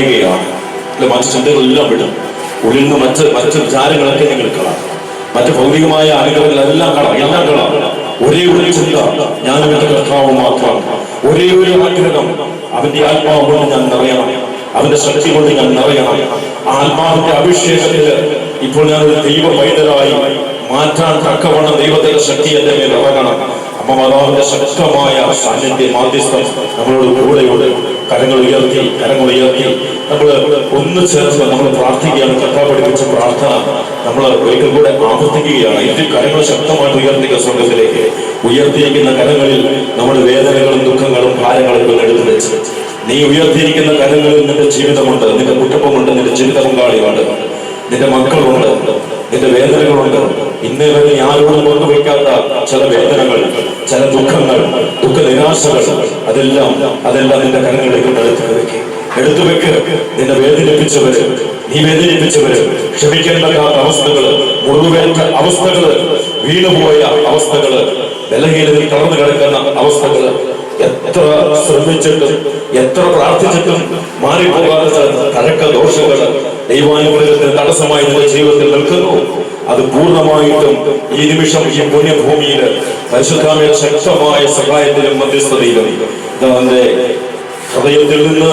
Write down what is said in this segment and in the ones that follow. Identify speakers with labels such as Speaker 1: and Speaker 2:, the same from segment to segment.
Speaker 1: പറയുകയാണ്, മറ്റു ചിന്തകളെല്ലാം വിടും, ഉള്ളിൽ നിന്ന് മറ്റ് വിചാരങ്ങളൊക്കെ നിങ്ങൾ കളാം, മറ്റു ഭൗതികമായ അനുഗ്രഹങ്ങളെല്ലാം എല്ലാം കളാം. ഒരേ ഒരു ചിന്ത, ഞാനും എന്റെ കർത്താവ് മാത്രം. ഒരേ ഒരു ആഗ്രഹം, അവന്റെ ആത്മാവ് കൊണ്ട് ഞാൻ നിറയണം, അവന്റെ ശക്തി കൊണ്ട് ഞാൻ നിറയണം. ആ ആത്മാവിന്റെ അഭിഷേകത്തില് ഇപ്പോൾ ഞാനൊരു ദൈവ പൈതലായി മാറ്റാൻ തക്കവണ്ണം ദൈവത്തിന്റെ ശക്തി എന്റെ മേൽ ഇറങ്ങണം. അപ്പൊ മാതാവിന്റെ ശക്തമായ സാന്നിധ്യ മാധ്യസ്ഥം നമ്മളോട് കൂടെയോട് കരങ്ങൾ ഉയർത്തി നമ്മൾ ഒന്ന് ചേർന്ന് നമ്മൾ പ്രാർത്ഥിക്കുകയാണ്. കർത്താവ് പഠിപ്പിച്ച പ്രാർത്ഥന നമ്മൾ ഒരിക്കൽ കൂടെ ആവർത്തിക്കുകയാണ്. ഇതിൽ കരങ്ങൾ ശക്തമായിട്ട് ഉയർത്തിക്കുക. സ്വർഗത്തിലേക്ക് ഉയർത്തിയിരിക്കുന്ന കരങ്ങളിൽ നമ്മുടെ വേദനകളും ദുഃഖങ്ങളും ഭാരങ്ങളും എടുത്തു വെച്ച്, നീ ഉയർത്തിയിരിക്കുന്ന കരങ്ങളിൽ നിന്റെ ജീവിതമുണ്ട്, നിന്റെ കുടുംബമുണ്ട്, നിന്റെ ജീവിത പങ്കാളിയുണ്ട്, നിന്റെ മക്കളുണ്ട്, നിന്റെ വേദനകളുണ്ട്. ഇന്നേ വരെ ആരോടും പങ്കുവയ്ക്കാത്ത ചില വേദനകൾ, ചില ദുഃഖങ്ങൾ, ദുഃഖ നിരാശകൾ, അതെല്ലാം നിന്റെ കരങ്ങളിലേക്ക് എടുത്തു വെക്ക്. നിന്നെ വേദനിപ്പിച്ചവര്, നീ വേദനിപ്പിച്ചവര്, ക്ഷമിക്കാൻ പറ്റാത്ത അവസ്ഥകള്, മുറിവേറ്റ അവസ്ഥകള്, വീണുപോയ അവസ്ഥകള്, ബലഹീനതയിൽ കടന്നു കിടക്കുന്ന അവസ്ഥകള്, എത്ര ശ്രമിച്ചിട്ടും എത്ര പ്രാർത്ഥിച്ചിട്ടും മാറിപ്പോകാത്ത കഴക്ക ദോഷങ്ങള് ദൈവാനുഗ്രഹത്തിന് തടസ്സമായി നിന്റെ ജീവിതത്തിൽ നിൽക്കുന്നു. അത് പൂർണ്ണമായിട്ടും ഈ നിമിഷം ഈ പുണ്യഭൂമിയിൽ പരിശുദ്ധാത്മാവിന്റെ ശക്തമായ സഹായത്തിലും മധ്യസ്ഥതയിലും അവന്റെ ഹൃദയത്തിൽ നിന്ന്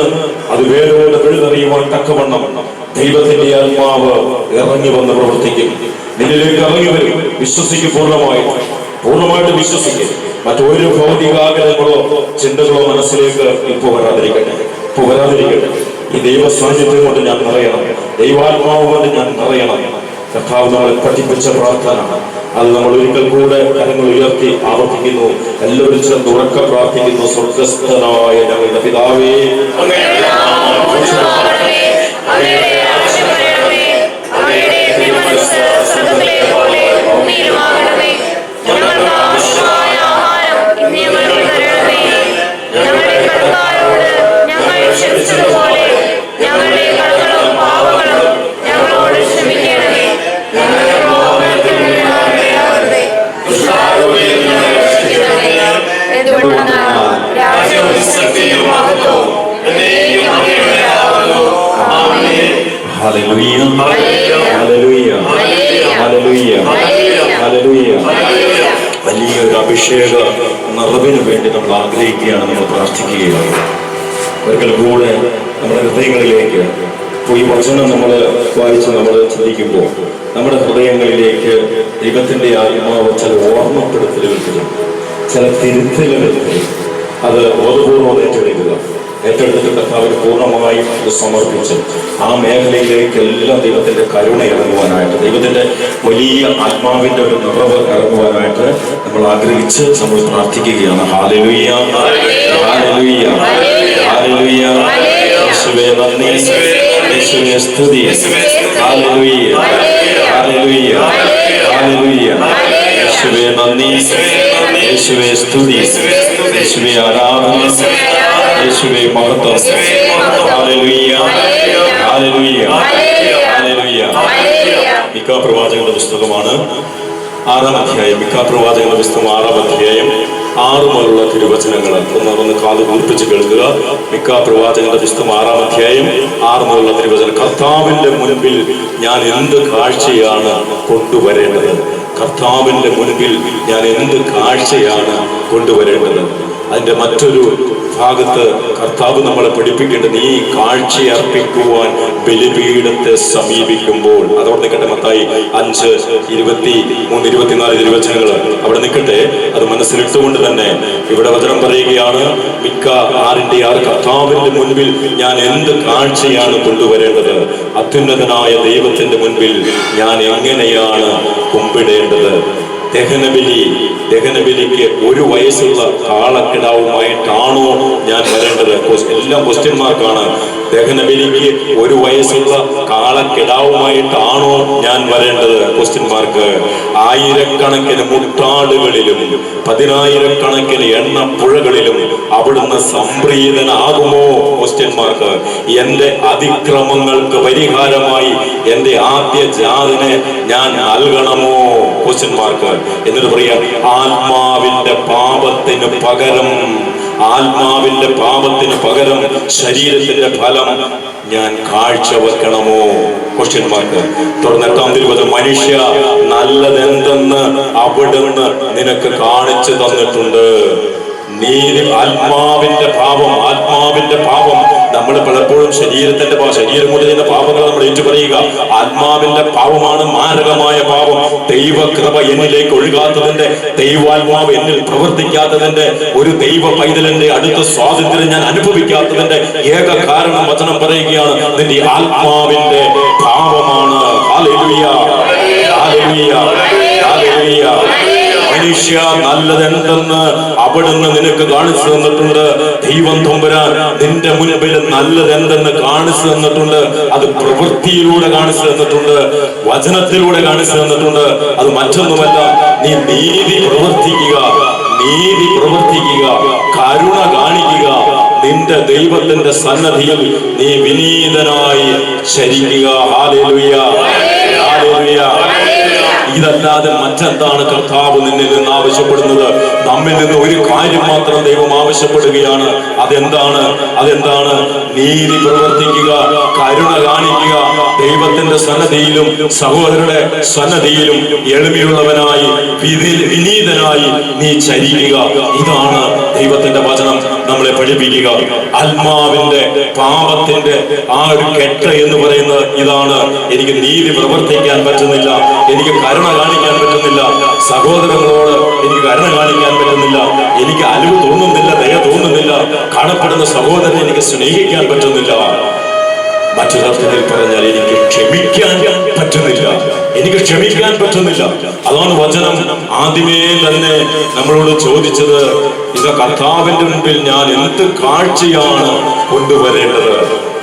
Speaker 1: അത് വേരോടെ വിഴുതറിയുവാൻ തക്കവണ്ണം ദൈവത്തിന്റെ ആത്മാവ് ഇറങ്ങി വന്ന് പ്രവർത്തിക്കും. നിന്നിലേക്ക് ഇറങ്ങി വരും. വിശ്വസിക്കും, പൂർണ്ണമായിട്ട് വിശ്വസിക്കും. മറ്റൊരു ഭൗതികാഗ്രഹങ്ങളോ ചിന്തകളോ മനസ്സിലേക്ക് ഇപ്പോൾ വരാതിരിക്കട്ടെ. ഈ ദൈവ സാന്നിധ്യം കൊണ്ട് ഞാൻ നിറയണം, ദൈവാത്മാവ് കൊണ്ട് ഞാൻ നിറയണം. കർത്താവ് നമ്മളെ പഠിപ്പിച്ച പ്രാർത്ഥന അത് നമ്മൾ ഒരിക്കൽ കൂടെ കരങ്ങൾ ഉയർത്തി ആവർത്തിക്കുന്നു. എല്ലാവരും ചേർന്ന് ഉറക്കെ പ്രാർത്ഥിക്കുന്നു. സ്വർഗസ്ഥനായ ഞങ്ങളുടെ പിതാവേ, വലിയൊരു അഭിഷേക നിറവിന് വേണ്ടി നമ്മൾ ആഗ്രഹിക്കുകയാണ്, നമ്മൾ പ്രാർത്ഥിക്കുകയാണ്. ഒരിക്കൽ കൂടെ നമ്മുടെ ഹൃദയങ്ങളിലേക്ക് ഈ വചനം നമ്മൾ വായിച്ച് നമ്മൾ ചിന്തിക്കുമ്പോൾ നമ്മുടെ ഹൃദയങ്ങളിലേക്ക് ദൈവത്തിന്റെ ആത്മാവ് ചില ഓർമ്മപ്പെടുത്തലുകൾ തരും, ചില തിരുത്തലുകൾ തരും. അത് ബോധപൂർവ്വം ഏറ്റെടുത്തിട്ട് കർത്താവിന് പൂർണ്ണമായും അത് സമർപ്പിച്ച് ആ മേഖലയിലേക്ക് എല്ലാം ദൈവത്തിന്റെ കരുണ ഇറങ്ങുവാനായിട്ട്, ദൈവത്തിന്റെ വലിയ ആത്മാവിന്റെ ഒരു നിറവ് ഇറങ്ങുവാനായിട്ട് നമ്മൾ ആഗ്രഹിച്ച് നമ്മൾ പ്രാർത്ഥിക്കുകയാണ്. ഹല്ലേലൂയ, ഹല്ലേലൂയ, ഹല്ലേലൂയ. യേശുവേ നന്ദി, യേശുവേ സ്തുതി. ഹല്ലേലൂയ, ഹല്ലേലൂയ, ഹല്ലേലൂയ. യേശുവേ നന്ദി, യേശുവേ സ്തുതി, യേശുവേ ആരാധന, യേശുവേ മഹത്വം. ഹല്ലേലൂയ, ഹല്ലേലൂയ, ഹല്ലേലൂയ. മിക്ക പ്രവാചകന്റെ പുസ്തകമാണ് 6-ാം അധ്യായം. മിക്ക പ്രവാചകന്റെ പുസ്തകം 6-ാം അധ്യായം 6 മുതലുള്ള തിരുവചനങ്ങൾ ഒന്ന് കാത് കൂർപ്പിച്ച് കേൾക്കുക. മിക്ക പ്രവാചകന്റെ പുസ്തകം 6-ാം അധ്യായം 6 മുതലുള്ള തിരുവചനം. കർത്താവിന്റെ മുൻപിൽ ഞാൻ എന്ത് കാഴ്ചയാണ് കൊണ്ടുവരേണ്ടത്? കർത്താവിന്റെ മുൻപിൽ ഞാൻ എന്ത് കാഴ്ചയാണ് കൊണ്ടുവരേണ്ടത്? അതിന്റെ മറ്റൊരു ഭാഗത്ത് കർത്താവ് നമ്മളെ പഠിപ്പിക്കേണ്ടത് ഈ കാഴ്ചയർപ്പിക്കുവാൻ ബലിപീഠത്തെ സമീപിക്കുമ്പോൾ. അതോടെ നിൽക്കട്ടെ. മത്തായി 5:23-24 തിരുവചനങ്ങൾ അവിടെ നിൽക്കട്ടെ. അത് മനസ്സിലിട്ടുകൊണ്ട് തന്നെ ഇവിടെ വചനം പറയുകയാണ്. മിക്ക 6:6 കർത്താവിന്റെ മുൻപിൽ ഞാൻ എന്ത് കാഴ്ചയാണ് കൊണ്ടുവരേണ്ടത്? അത്യുന്നതനായ ദൈവത്തിന്റെ മുൻപിൽ ഞാൻ എങ്ങനെയാണ് കുമ്പിടേണ്ടത്? ദഹനബലിക്ക് 1 വയസ്സുള്ള കാളക്കിടാവുമായിട്ടാണോ ഞാൻ വരേണ്ടത്? എല്ലാം ക്വസ്റ്റ്യൻ മാർക്കാണ്. ദഹനബലിക്ക് 1 വയസ്സുള്ള കാളക്കിടാവുമായിട്ടാണോ ഞാൻ വരേണ്ടത്? Question mark. ആയിരക്കണക്കിന് മുട്ടാടുകളിലും 10,000-കണക്കിന് എണ്ണപ്പുഴകളിലും അവിടുന്ന് സംപ്രീതനാകുമോ? Question mark. എന്റെ അതിക്രമങ്ങൾക്ക് പരിഹാരമായി എന്റെ ആദ്യ ജാതിനെ ഞാൻ നൽകണമോ? Question mark. എന്നിട്ട് പറയാ, ആത്മാവിന്റെ പാപത്തിന് പകരം, ആത്മാവിന്റെ പാപത്തിന് പകരം ശരീരത്തിന്റെ ഫലം ഞാൻ കാഴ്ചവെക്കണമോ? Question mark. തുടർന്ന് 8-ാം തിരുവചനം, മനുഷ്യ നല്ലതെന്തെന്ന് അവിടുന്ന് നിനക്ക് കാണിച്ചു തന്നിട്ടുണ്ട്. നീതി. ആത്മാവിന്റെ പാപം, ആത്മാവിന്റെ പാപം. നമ്മൾ പലപ്പോഴും ശരീരം കൊണ്ട് ചെയ്യുന്ന പാപങ്ങൾ നമ്മൾ ഏറ്റുപറയുക. ആത്മാവിന്റെ പാപമാണ് മാരകമായ പാപം. ദൈവകൃപ എന്നിലേക്ക് ഒഴുകാത്തതിന്റെ, ദൈവാത്മാവ് എന്നിൽ പ്രവർത്തിക്കാത്തതിന്റെ, ഒരു ദൈവ പൈതലിന്റെ അടുത്ത സ്വാതന്ത്ര്യം ഞാൻ അനുഭവിക്കാത്തതിന്റെ ഏക കാരണം വചനം പറയുകയാണ്, നിന്റെ ആത്മാവിന്റെ പാപമാണ്. ഹല്ലേലൂയ, ഹല്ലേലൂയ, ഹല്ലേലൂയ. മനുഷ്യ നല്ലതെന്തെന്ന് അവിടുന്ന് നിനക്ക് കാണിച്ചു തന്നിട്ടുണ്ട്. ദൈവം തമ്പുരാൻ നിന്റെ മുൻപിൽ നല്ലതെന്തെന്ന് കാണിച്ചു തന്നിട്ടുണ്ട്. അത് പ്രവൃത്തിയിലൂടെ കാണിച്ചു തന്നിട്ടുണ്ട്, വചനത്തിലൂടെ കാണിച്ചു തന്നിട്ടുണ്ട്. അത് മറ്റൊന്നുമല്ല, നീ നീതി പ്രവർത്തിക്കുക, നീതി പ്രവർത്തിക്കുക, കരുണ കാണിക്കുക. നിന്റെ ദൈവത്തിന്റെ സന്നദ്ധിയിൽ നീ വിനീതനായി ചരിക്കുക. Hallelujah, hallelujah. ഇതല്ലാതെ മറ്റെന്താണ് കർത്താവ് നിന്നിൽ നിന്ന് ആവശ്യപ്പെടുന്നത്? നമ്മിൽ നിന്ന് ഒരു കാര്യം മാത്രം ദൈവം ആവശ്യപ്പെടുകയാണ്. അതെന്താണ്? അതെന്താണ്? നീതി പ്രവർത്തിക്കുക, കരുണ കാണിക്കുക, ദൈവത്തിന്റെ സന്നദ്ധിയിലും സഹോദരരുടെ സന്നദ്ധിയിലും എളിമയുള്ളവനായി വിനീതനായി നീ ചരിക്കുക. ഇതാണ് ദൈവത്തിന്റെ വചനം നമ്മളെ പഠിപ്പിക്കുക. ആത്മാവിന്റെ പാപത്തിന്റെ ആ ഒരു കെട്ട് എന്ന് പറയുന്നത് ഇതാണ്. എനിക്ക് നീതി പ്രവർത്തിക്കാൻ പറ്റുന്നില്ല, എനിക്ക് കരുണ കാണിക്കാൻ പറ്റുന്നില്ല, സഹോദരങ്ങളോട് എനിക്ക് കരുണ കാണിക്കാൻ പറ്റുന്നില്ല, എനിക്ക് അലിവ് തോന്നുന്നില്ല, ദയ തോന്നുന്നില്ല, കാണപ്പെടുന്ന സഹോദരനെ എനിക്ക് സ്നേഹിക്കാൻ പറ്റുന്നില്ല. മറ്റൊരർത്ഥത്തിൽ പറഞ്ഞാൽ എനിക്ക് ക്ഷമിക്കാൻ പറ്റുന്നില്ല, എനിക്ക് ക്ഷമിക്കാൻ പറ്റുന്നില്ല. അതാണ് വചനം ആദ്യമേ തന്നെ നമ്മളോട് ചോദിച്ചത്, ഇത് കർത്താവിന്റെ മുൻപിൽ ഞാൻ എന്ത് കാഴ്ചയാണ് കൊണ്ടുവരേണ്ടത്?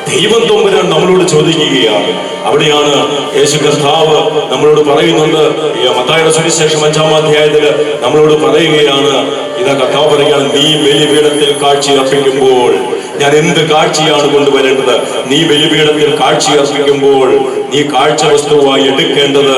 Speaker 1: ദൈവം തമ്പുരാൻ നമ്മളോട് ചോദിക്കുകയാണ്. അവിടെയാണ് യേശു കർത്താവ് നമ്മളോട് പറയുന്നുണ്ട്. മത്തായിയുടെ സുവിശേഷം 5-ാം അധ്യായത്തില് നമ്മളോട് പറയുകയാണ്, ഇതാ കർത്താവ് പറയുകയാണ്, നീ ബലിപീഠത്തിൽ കാഴ്ച അർപ്പിക്കുമ്പോൾ ഞാൻ എന്ത് കാഴ്ചയാണ് കൊണ്ടുവരേണ്ടത്? നീ ബലിപീഠത്തിൽ കാഴ്ച അർപ്പിക്കുമ്പോൾ നീ കാഴ്ച വസ്തുവായി എടുക്കേണ്ടത്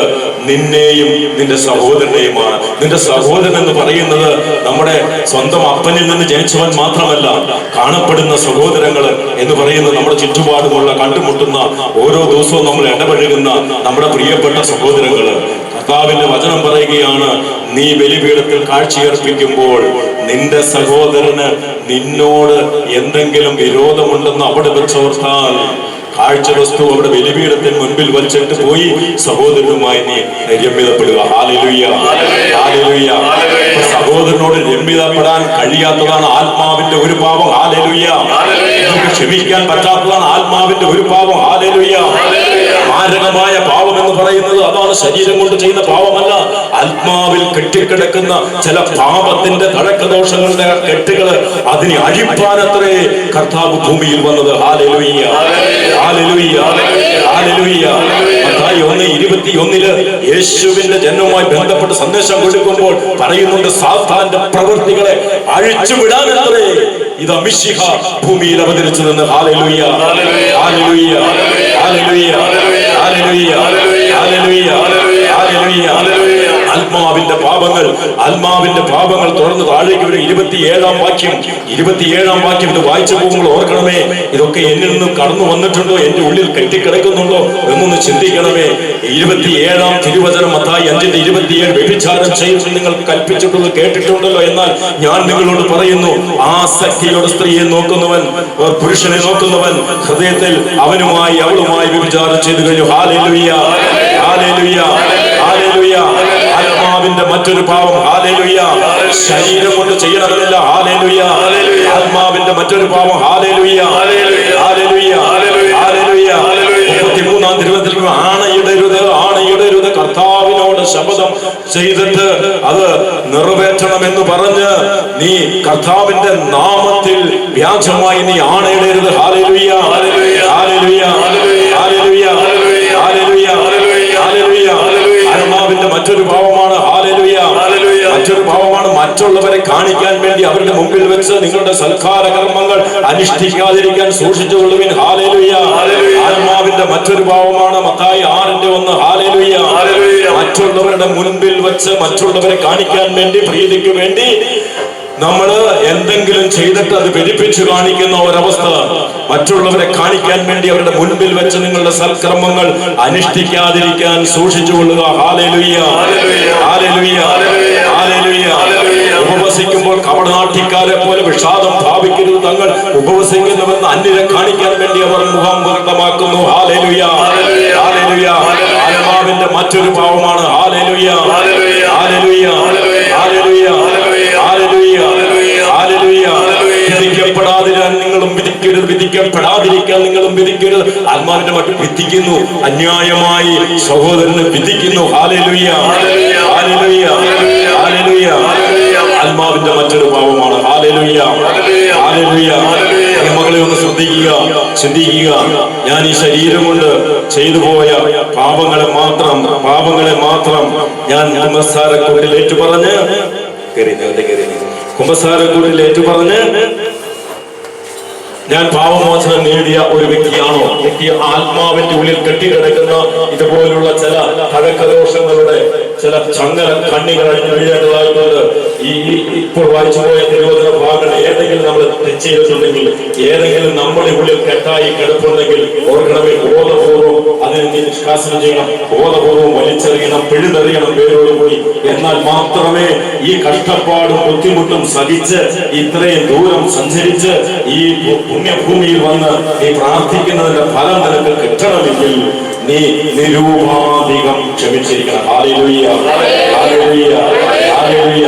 Speaker 1: നിന്നെയും നിന്റെ സഹോദരനെയുമാണ്. നിന്റെ സഹോദരൻ എന്ന് പറയുന്നത് നമ്മുടെ സ്വന്തം അപ്പനിൽ നിന്ന് ജനിച്ചവൻ മാത്രമല്ല, കാണപ്പെടുന്ന സഹോദരങ്ങള് എന്ന് പറയുന്നത് നമ്മുടെ ചുറ്റുപാടുമുള്ള കണ്ടുമുട്ടുന്ന ഓരോ ദിവസവും നമ്മൾ ഇടപഴകുന്ന നമ്മുടെ പ്രിയപ്പെട്ട സഹോദരങ്ങള്. കർത്താവിന്റെ വചനം പറയുകയാണ്, നീ ബലിപീഠത്തിൽ കാഴ്ചയർപ്പിക്കുമ്പോൾ നിന്റെ സഹോദരന് നിന്നോട് എന്തെങ്കിലും വിരോധമുണ്ടെന്ന് അവിടെ വെച്ചോർത്താൽ കാഴ്ച വസ്തു അവിടെ ബലിപീഠത്തിന് മുൻപിൽ വച്ചിട്ട് പോയി സഹോദരനുമായി നീ രമ്യതപ്പെടുക. Hallelujah, hallelujah. സഹോദരനോട് രമ്യതപ്പെടാൻ കഴിയാത്തതാണ് ആത്മാവിന്റെ ഒരു പാപം. ഹല്ലേലൂയ. നമുക്ക് ക്ഷമിക്കാൻ പറ്റാത്തതാണ് ആത്മാവിന്റെ ഒരു പാപം. ഹല്ലേലൂയ. മാരകമായ പാപം എന്ന് പറയുന്നത് അതാണ്, ശരീരം കൊണ്ട് ചെയ്യുന്ന പാപമല്ല. ആത്മാവിൽ കെട്ടിക്കിടക്കുന്ന ചില പാപത്തിന്റെ തടക്കദോഷങ്ങളുടെ കെട്ടുകള്, അതിനെ അഴിപ്പാനത്രേ കർത്താവ് ഭൂമിയിൽ വന്നത്. ഹല്ലേലൂയ, ഹല്ലേലൂയ, ഹല്ലേലൂയ. മത്തായി 1:21 യേശുവിന്റെ ജന്മവുമായി ബന്ധപ്പെട്ട് സന്ദേശം കൊടുക്കുമ്പോൾ പറയുന്നുണ്ട്, സാത്താന്റെ പ്രവൃത്തികളെ അഴിച്ചുവിടാനത്രേ ഇതാ മിശിഹ ഭൂമിയിൽ അവതരിച്ചതെന്ന്. ഹല്ലേലൂയ, ഹല്ലേലൂയ, ഹല്ലേലൂയ, ഹല്ലേലൂയ, ഹല്ലേലൂയ, ഹല്ലേലൂയ. ആത്മാവിന്റെ പാപങ്ങൾ, ആത്മാവിന്റെ പാപങ്ങൾ തുറന്ന് താഴേക്ക് വരും. 27-ാം വാക്യം ഇത് വായിച്ചു പോകുമ്പോൾ ഓർക്കണമേ, ഇതൊക്കെ എന്നിൽ നിന്ന് കടന്നു വന്നിട്ടുണ്ടോ, എന്റെ ഉള്ളിൽ കെട്ടിക്കിടക്കുന്നുണ്ടോ എന്നൊന്ന് ചിന്തിക്കണമേ. 27-ാം തിരുവചനം മത്തായി 5:27, വ്യഭിചാരം ചെയ്യുന്നത് നിങ്ങൾ കൽപ്പിച്ചിട്ടുള്ളത് കേട്ടിട്ടുണ്ടല്ലോ, എന്നാൽ ഞാൻ നിങ്ങളോട് പറയുന്നു, ആസക്തിയോടെ സ്ത്രീയെ നോക്കുന്നവൻ, പുരുഷനെ നോക്കുന്നവൻ ഹൃദയത്തിൽ അവനുമായി അവളുമായി വ്യഭിചാരം ചെയ്തു കഴിഞ്ഞു. ഹല്ലേലൂയ, ഹല്ലേലൂയ, ഹല്ലേലൂയ. ആത്മാവിന്റെ മറ്റൊരു പാപം. ഹല്ലേലൂയ. ശരീരം കൊണ്ട് ചെയ്യണമെന്നില്ല. ഹല്ലേലൂയ. ആത്മാവിന്റെ മറ്റൊരു പാപം. ഹല്ലേലൂയ, ഹല്ലേലൂയ, ഹല്ലേലൂയ. 33-ാം തിരുവചനത്തിൽ ആണയിടരുത്, കർത്താവിനോട് ശപഥം ചെയ്തിട്ട് അത് നിറവേറ്റണമെന്ന് പറഞ്ഞ് നീ കർത്താവിന്റെ നാമത്തിൽ വ്യാജമായി നീ ആണയിടരുത്. ഹല്ലേലൂയ, ഹല്ലേലൂയ, ഹല്ലേലൂയ, ഹല്ലേലൂയ. കാണിക്കാൻ വേണ്ടി അവരുടെ മുമ്പിൽ വെച്ച് നിങ്ങളുടെ സൽക്കാര കർമ്മങ്ങൾ അനുഷ്ഠിക്കാതിരിക്കാൻ സൂക്ഷിച്ചുകൊള്ളുവിൻ. ഹല്ലേലൂയ. ആത്മാവിന്റെ മറ്റൊരു ഭാവമാണ് മത്തായി 6:1. ഹല്ലേലൂയ. മറ്റുള്ളവരുടെ മുൻപിൽ വെച്ച് മറ്റുള്ളവരെ കാണിക്കാൻ വേണ്ടി, പ്രീതിക്ക് വേണ്ടി നമ്മൾ എന്തെങ്കിലും ചെയ്തിട്ട് അത് പെരുപ്പിച്ചു കാണിക്കുന്ന ഒരവസ്ഥ. മറ്റുള്ളവരെ കാണിക്കാൻ വേണ്ടി അവരുടെ മുൻപിൽ വെച്ച് നിങ്ങളുടെ സൽക്കർമ്മങ്ങൾ അനുഷ്ഠിക്കാതിരിക്കാൻ സൂക്ഷിച്ചുകൊള്ളുക. ഹല്ലേലൂയ. ഹല്ലേലൂയ. ഹല്ലേലൂയ. ഉപവസിക്കുമ്പോൾ കപടനാട്യക്കാരെ പോലെ വിഷാദം ഭാവിക്കരുത്. തങ്ങൾ ഉപവസിക്കുന്നുവെന്ന് അന്യരെ കാണിക്കാൻ വേണ്ടി അവർ മുഖം വ്യക്തമാക്കുന്നു. ഹല്ലേലൂയ. ഹല്ലേലൂയ. ആത്മാവിന്റെ മറ്റൊരു ഭാവമാണ്. ഹല്ലേലൂയ. ഹല്ലേലൂയ. ഹല്ലേലൂയ. ഹല്ലേലൂയ. ഹല്ലേലൂയ. വിധിക്കപ്പെടാതിരിക്കാൻ നിങ്ങളും വിധിക്കരുത്, വിധിക്കപ്പെടാതിരിക്കാൻ നിങ്ങളും വിധിക്കരുത്. ആത്മാവിന്റെ മറ്റും വിധിക്കുന്നു, അന്യായമായി സഹോദരനെ വിധിക്കുന്നു. ഹല്ലേലൂയ. ഹല്ലേലൂയ. ഹല്ലേലൂയ. ആത്മാവിന്റെ മറ്റൊരു ഭാവമാണ്. ഹല്ലേലൂയ. ഹല്ലേലൂയ. മകളെ ഒന്ന് ശ്രദ്ധിക്കുക, ചിന്തിക്കുക. ഞാൻ ഈ ശരീരം കൊണ്ട് ചെയ്തു പോയ പാപങ്ങളെ മാത്രം ഞാൻ കുമ്പസാരക്കൂട്ടിൽ ഏറ്റുപറഞ്ഞ് ഞാൻ പാപമോചനം നേടിയ ഒരു വ്യക്തിയാണോ? വ്യക്തി ആത്മാവിന്റെ ഉള്ളിൽ കെട്ടിക്കിടക്കുന്ന ഇതുപോലുള്ള ചില പഴക്കദോഷങ്ങളുടെ ചില ചങ്ങല കണ്ണികൾ അഴിഞ്ഞു വീഴേണ്ടതായിട്ടുണ്ട്. ഈ ഇപ്പോൾ വായിച്ചു പോയ തിരുവചന ഭാഗങ്ങൾ ഏതെങ്കിലും നമ്മൾ തെറ്റ് ചെയ്തിട്ടുണ്ടെങ്കിൽ, ഏതെങ്കിലും നമ്മുടെ ഉള്ളിൽ കെട്ടായി കിടപ്പുണ്ടെങ്കിൽ ഓർക്കണമേ, ബോധപൂർവം അതിനെ നിഷ്കാസനം ചെയ്യണം, ബോധപൂർവം വലിച്ചെറിയണം, പിഴുതെറിയണം പേരോടുകൂടി. എന്നാൽ മാത്രമേ ഈ കഷ്ടപ്പാടും ബുദ്ധിമുട്ടും സഹിച്ച് ഇത്രയും ദൂരം സഞ്ചരിച്ച് ഈ പുണ്യഭൂമിയിൽ വന്ന് നീ പ്രാർത്ഥിക്കുന്നതിന്റെ ഫലം നിനക്ക് കിട്ടണമെങ്കിൽ നീ നിരൂപാധികം ക്ഷമിച്ചിരിക്കണം. ഹല്ലേലൂയ. ഹല്ലേലൂയ. ഹല്ലേലൂയ.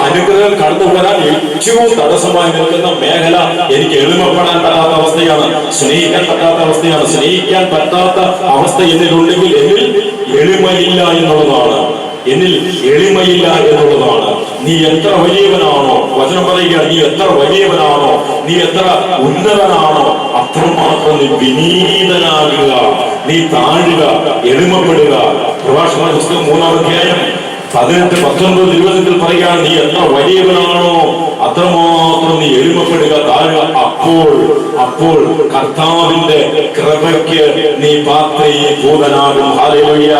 Speaker 1: അനുഗ്രഹം കടന്നു വരാൻ ഏറ്റവും തടസ്സമായി നിൽക്കുന്ന മേഖല എനിക്ക് എളിമപ്പെടാൻ പറ്റാത്ത അവസ്ഥയാണ്, സ്നേഹിക്കാൻ പറ്റാത്ത അവസ്ഥയാണ്. സ്നേഹിക്കാൻ പറ്റാത്ത അവസ്ഥ എന്നിലുണ്ടെങ്കിൽ എന്നിൽ എളിമയില്ല എന്നുള്ളതാണ്. എന്നിൽ എളിമയില്ല എന്നുള്ളതാണ്. നീ എത്ര വലിയവനാണോ, വചനം പറയുക, നീ എത്ര വലിയവനാണോ, നീ എത്ര ഉന്നതനാണോ, അത്രമാത്രം നീ വിനീതനാകുക, നീ താഴുക, എളിമപ്പെടുക. പ്രഭാഷണ പുസ്തകം 3-ാം അധ്യായം 18-19 ദിവസത്തിൽ പറയുകയാണ്, നീ എത്ര വലിയവനാണോ അത്രമാത്രം നീ എളിമപ്പെടുക, താഴുക. അപ്പോൾ കർത്താവിന്റെ കൃപയ്ക്ക് നീ പാത്രീഭൂതനാകും. ഹല്ലേലൂയ.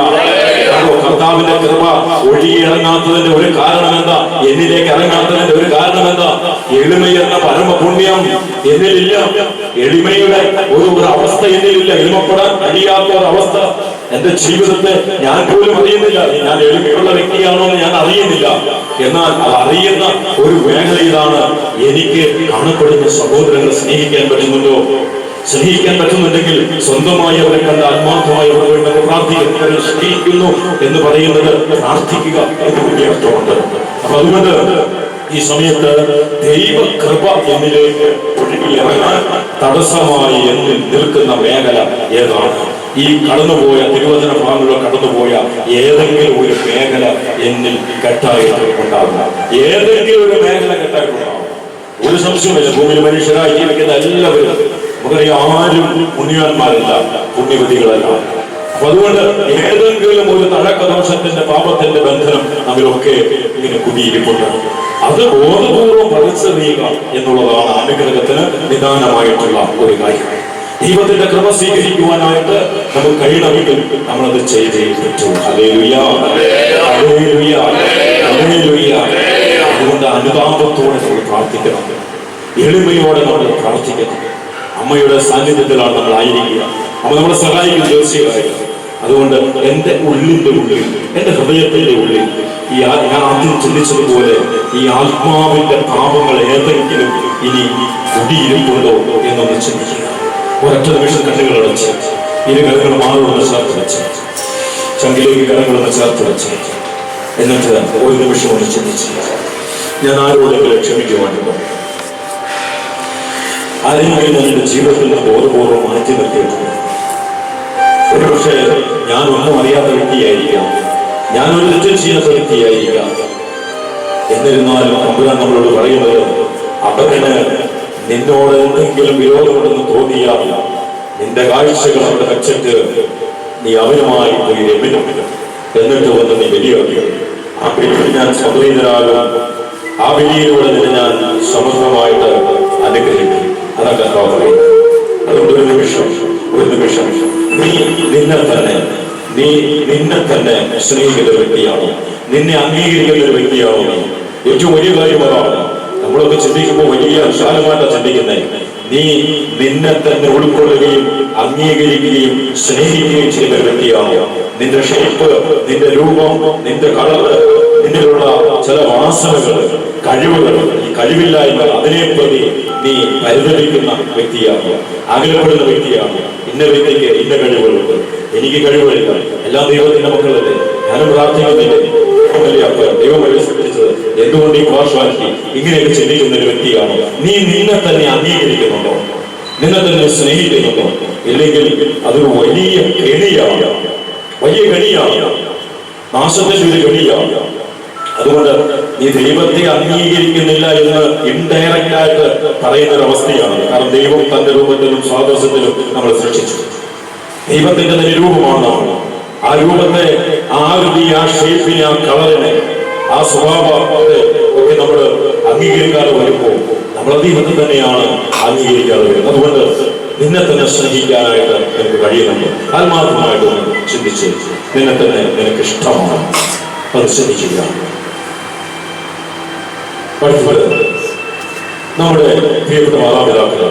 Speaker 1: കർത്താവിന്റെ കൃപ ഒഴുകിയിറങ്ങാത്തതിന്റെ ഒരു കാരണം എന്താ? എന്നിലേക്ക് ഇറങ്ങാത്തതിന്റെ ഒരു കാരണം എന്താ? എളിമയെന്ന പരമപുണ്യം എന്നിലില്ല. എളിമയുടെ ഒരു അവസ്ഥ എന്നിലില്ല. എളിമപ്പെടാൻ കഴിയാത്ത ഒരവസ്ഥ എന്റെ ജീവിതത്തെ ഞാൻ പോലും അറിയുന്നില്ല. ഞാൻ എളിമയുള്ള വ്യക്തിയാണോ എന്ന് ഞാൻ അറിയുന്നില്ല. എന്നാൽ അത് അറിയുന്ന ഒരു മേഖല ഇതാണ്. എനിക്ക് കാണപ്പെടുന്ന സഹോദരങ്ങളെ സ്നേഹിക്കാൻ പറ്റുന്നുണ്ടോ? സ്നേഹിക്കാൻ പറ്റുന്നുണ്ടെങ്കിൽ സ്വന്തമായി അവരെ കണ്ട് ആത്മാർത്ഥമായി അവർക്ക് വേണ്ടി പ്രാർത്ഥിക്കുക. സ്നേഹിക്കുന്നു എന്ന് പറയുന്നത് പ്രാർത്ഥിക്കുക എന്ന് വലിയ അർത്ഥമുണ്ട്. അപ്പൊ അതുകൊണ്ട് ഈ സമയത്ത് ദൈവകൃപ എന്നിലേക്ക് ഒഴുകിയിറങ്ങാൻ തടസ്സമായി എന്നിൽ നിൽക്കുന്ന മേഖല ഏതാണ്? ഈ കടന്നുപോയ തിരുവചന ഭാഗങ്ങളിലോ കടന്നുപോയ ഏതെങ്കിലും ഒരു മേഖല എന്നിൽ കെട്ടായിട്ട് ഉണ്ടാകുക. ഏതെങ്കിലും ഒരു മേഖല കെട്ടായിട്ടുണ്ടാകും. ഒരു സംശയമില്ല. ഭൂമിയിൽ മനുഷ്യരായി ജീവിക്കുന്ന എല്ലാവരും നമുക്കറിയാം, ആരും പുണ്യവാന്മാരല്ല, പുണ്യവതികളല്ല. അപ്പൊ അതുകൊണ്ട് ഏതെങ്കിലും ഒരു തഴക്കദോഷത്തിന്റെ പാപത്തിന്റെ ബന്ധനം നമ്മിലൊക്കെ ഇങ്ങനെ കുടിയിരിപ്പുണ്ട്. അത് ബോധപൂർവം വലിച്ചെറിയുക എന്നുള്ളതാണ് അനുഗ്രഹത്തിന് നിദാനമായിട്ടുള്ള ഒരു കാര്യം. ദൈവത്തിന്റെ കൃപ സ്വീകരിക്കുവാനായിട്ട് നമുക്ക് കഴിയണമെങ്കിൽ നമ്മളത് ചെയ്തേ പറ്റൂ. ഹല്ലേലൂയ. ഹല്ലേലൂയ. ഹല്ലേലൂയ. അതുകൊണ്ട് അനുതാപത്തോടെ നമ്മൾ പ്രാർത്ഥിക്കണം, എളിമയോടെ നമ്മൾ പ്രാർത്ഥിക്കണം. അമ്മയുടെ സാന്നിധ്യത്തിലാണ് നമ്മൾ ആയിരിക്കുക. അമ്മ നമ്മളെ സഹായിക്കും തീർച്ചയായും. അതുകൊണ്ട് എന്റെ ഉള്ളിന്റെ ഉള്ളിൽ, എന്റെ ഹൃദയത്തിന്റെ ഉള്ളിൽ ഞാൻ ആദ്യം ചിന്തിച്ചതുപോലെ ഈ ആത്മാവിന്റെ പാപങ്ങൾ ഏതെങ്കിലും ഇനി കുടിയിരിപ്പുണ്ടോ എന്നൊന്ന് ചിന്തിക്കുക. ഒരൊറ്റ നിമിഷം കണ്ണുകൾ അടച്ച് ഇരു കരങ്ങൾ മാറോടൊന്ന് ചേർത്ത് വെച്ച്, ചങ്കിലേക്ക് കരങ്ങളൊന്ന് ചേർത്ത് വെച്ച്, എന്നിട്ട് ഒരു നിമിഷം ഒന്ന് ചിന്തിച്ച്, ഞാൻ ആരോടെങ്കിലും ക്ഷമിക്കുവാനുണ്ടോ? ആരെങ്കിലും ഞാൻ എന്റെ ജീവിതത്തിൽ നിന്ന് ബോധപൂർവ്വം മാറ്റി നിർത്തിയിട്ടുണ്ട്. ഒരുപക്ഷെ ഞാനൊന്നും അറിയാത്ത വ്യക്തിയായിരിക്കാം, ഞാനൊരു തെറ്റും ചെയ്യാത്ത വ്യക്തിയായിരിക്കാം. എന്നിരുന്നാലും തമ്പുരാൻ നമ്മളോട് പറയുന്നത്, അവന് നിന്നോട് എന്തെങ്കിലും വിരോധമുണ്ടെന്ന് തോന്നിയാൽ നിന്റെ കാഴ്ചകൾ അവിടെ വെച്ചിട്ട് നീ അവനുമായി പോയി രമ്യനും എന്നിട്ട് വന്ന് നീ വലിയ ഞാൻ സ്വതന്ത്രരാകും ആ ബലിയിലൂടെ നിന്നെ ഞാൻ സമൃദ്ധമായിട്ട് അനുഗ്രഹിക്കും. അതാ കർത്താവ് പറയുന്നത്. അതുകൊണ്ട് ഒരു നിമിഷം നീ നിന്നെ തന്നെ സ്നേഹിക്കുന്ന വ്യക്തിയാണോ? നിന്നെ അംഗീകരിക്കുന്ന ഒരു വ്യക്തിയാണോ? ഏറ്റവും വലിയ കാര്യം അതാണ്. നമ്മളൊക്കെ ചിന്തിക്കുമ്പോൾ വലിയ വിശാലമായിട്ടാണ് ചിന്തിക്കുന്നത്. നീ നിന്നെ തന്നെ ഉൾക്കൊള്ളുകയും അംഗീകരിക്കുകയും സ്നേഹിക്കുകയും ചെയ്യുന്ന ഒരു വ്യക്തിയാണോ? നിന്റെ ഷേപ്പ്, നിന്റെ രൂപം, നിന്റെ കളറ്, നിന്നിലുള്ള ചില വാസനകൾ, കഴിവുകൾ, ഈ കഴിവില്ലായ്മ, അതിനെ പ്രതി നീ പരിതപിക്കുന്ന വ്യക്തിയാണ്, അകലപ്പെടുന്ന വ്യക്തിയാണ്. ഇന്ന വ്യക്തിക്ക് ഇന്ന കഴിവുകളുണ്ട്, എനിക്ക് കഴിവുകളില്ല, എല്ലാ ദൈവത്തിന്റെ മക്കളല്ലേ, ഞാനും പ്രാർത്ഥിക്കുന്നില്ലേ, ദൈവം വികസിപ്പിച്ചത് എന്തുകൊണ്ട് ഈ പാർശ്വാലിറ്റി, ഇങ്ങനെയൊക്കെ ചിന്തിക്കുന്ന ഒരു വ്യക്തിയാണ്. നീ നിന്നെ തന്നെ അംഗീകരിക്കുന്നുണ്ടോ? നിന്നെ തന്നെ സ്നേഹിക്കുന്നുണ്ടോ? ഇല്ലെങ്കിൽ അതൊരു വലിയ കെണിയാണ്, നാശത്തിന്റെ ഒരു കെണിയാണ്. അതുകൊണ്ട് നീ ദൈവത്തെ അംഗീകരിക്കുന്നില്ല എന്ന് ഇൻഡയറക്റ്റ് ആയിട്ട് പറയുന്ന ഒരു അവസ്ഥയാണ്. കാരണം ദൈവം തന്റെ രൂപത്തിലും സാദൃശ്യത്തിലും നമ്മൾ സൃഷ്ടിച്ചു. ദൈവത്തിന്റെ തന്നെ രൂപമാണ് നമ്മൾ. ആ രൂപത്തെ, ആ ആകൃതി, ആ ഷേപ്പിനെ, ആ കളറിനെ, ആ സ്വഭാവത്തെ ഒക്കെ നമ്മൾ അംഗീകരിക്കാതെ വരുമ്പോൾ നമ്മൾ ദൈവത്തെ തന്നെയാണ് അംഗീകരിക്കാതെ വരുന്നത്. അതുകൊണ്ട് നിന്നെ തന്നെ സ്നേഹിക്കാനായിട്ട് നിനക്ക് കഴിയുന്നുണ്ട്. ആത്മാർത്ഥമായിട്ടൊന്ന് ചിന്തിച്ച് നിന്നെ തന്നെ നിനക്ക് ഇഷ്ടമാണ്, അത് ചിന്തിക്കുക. നമ്മുടെ പ്രിയപ്പെട്ട മാതാപിതാക്കൾ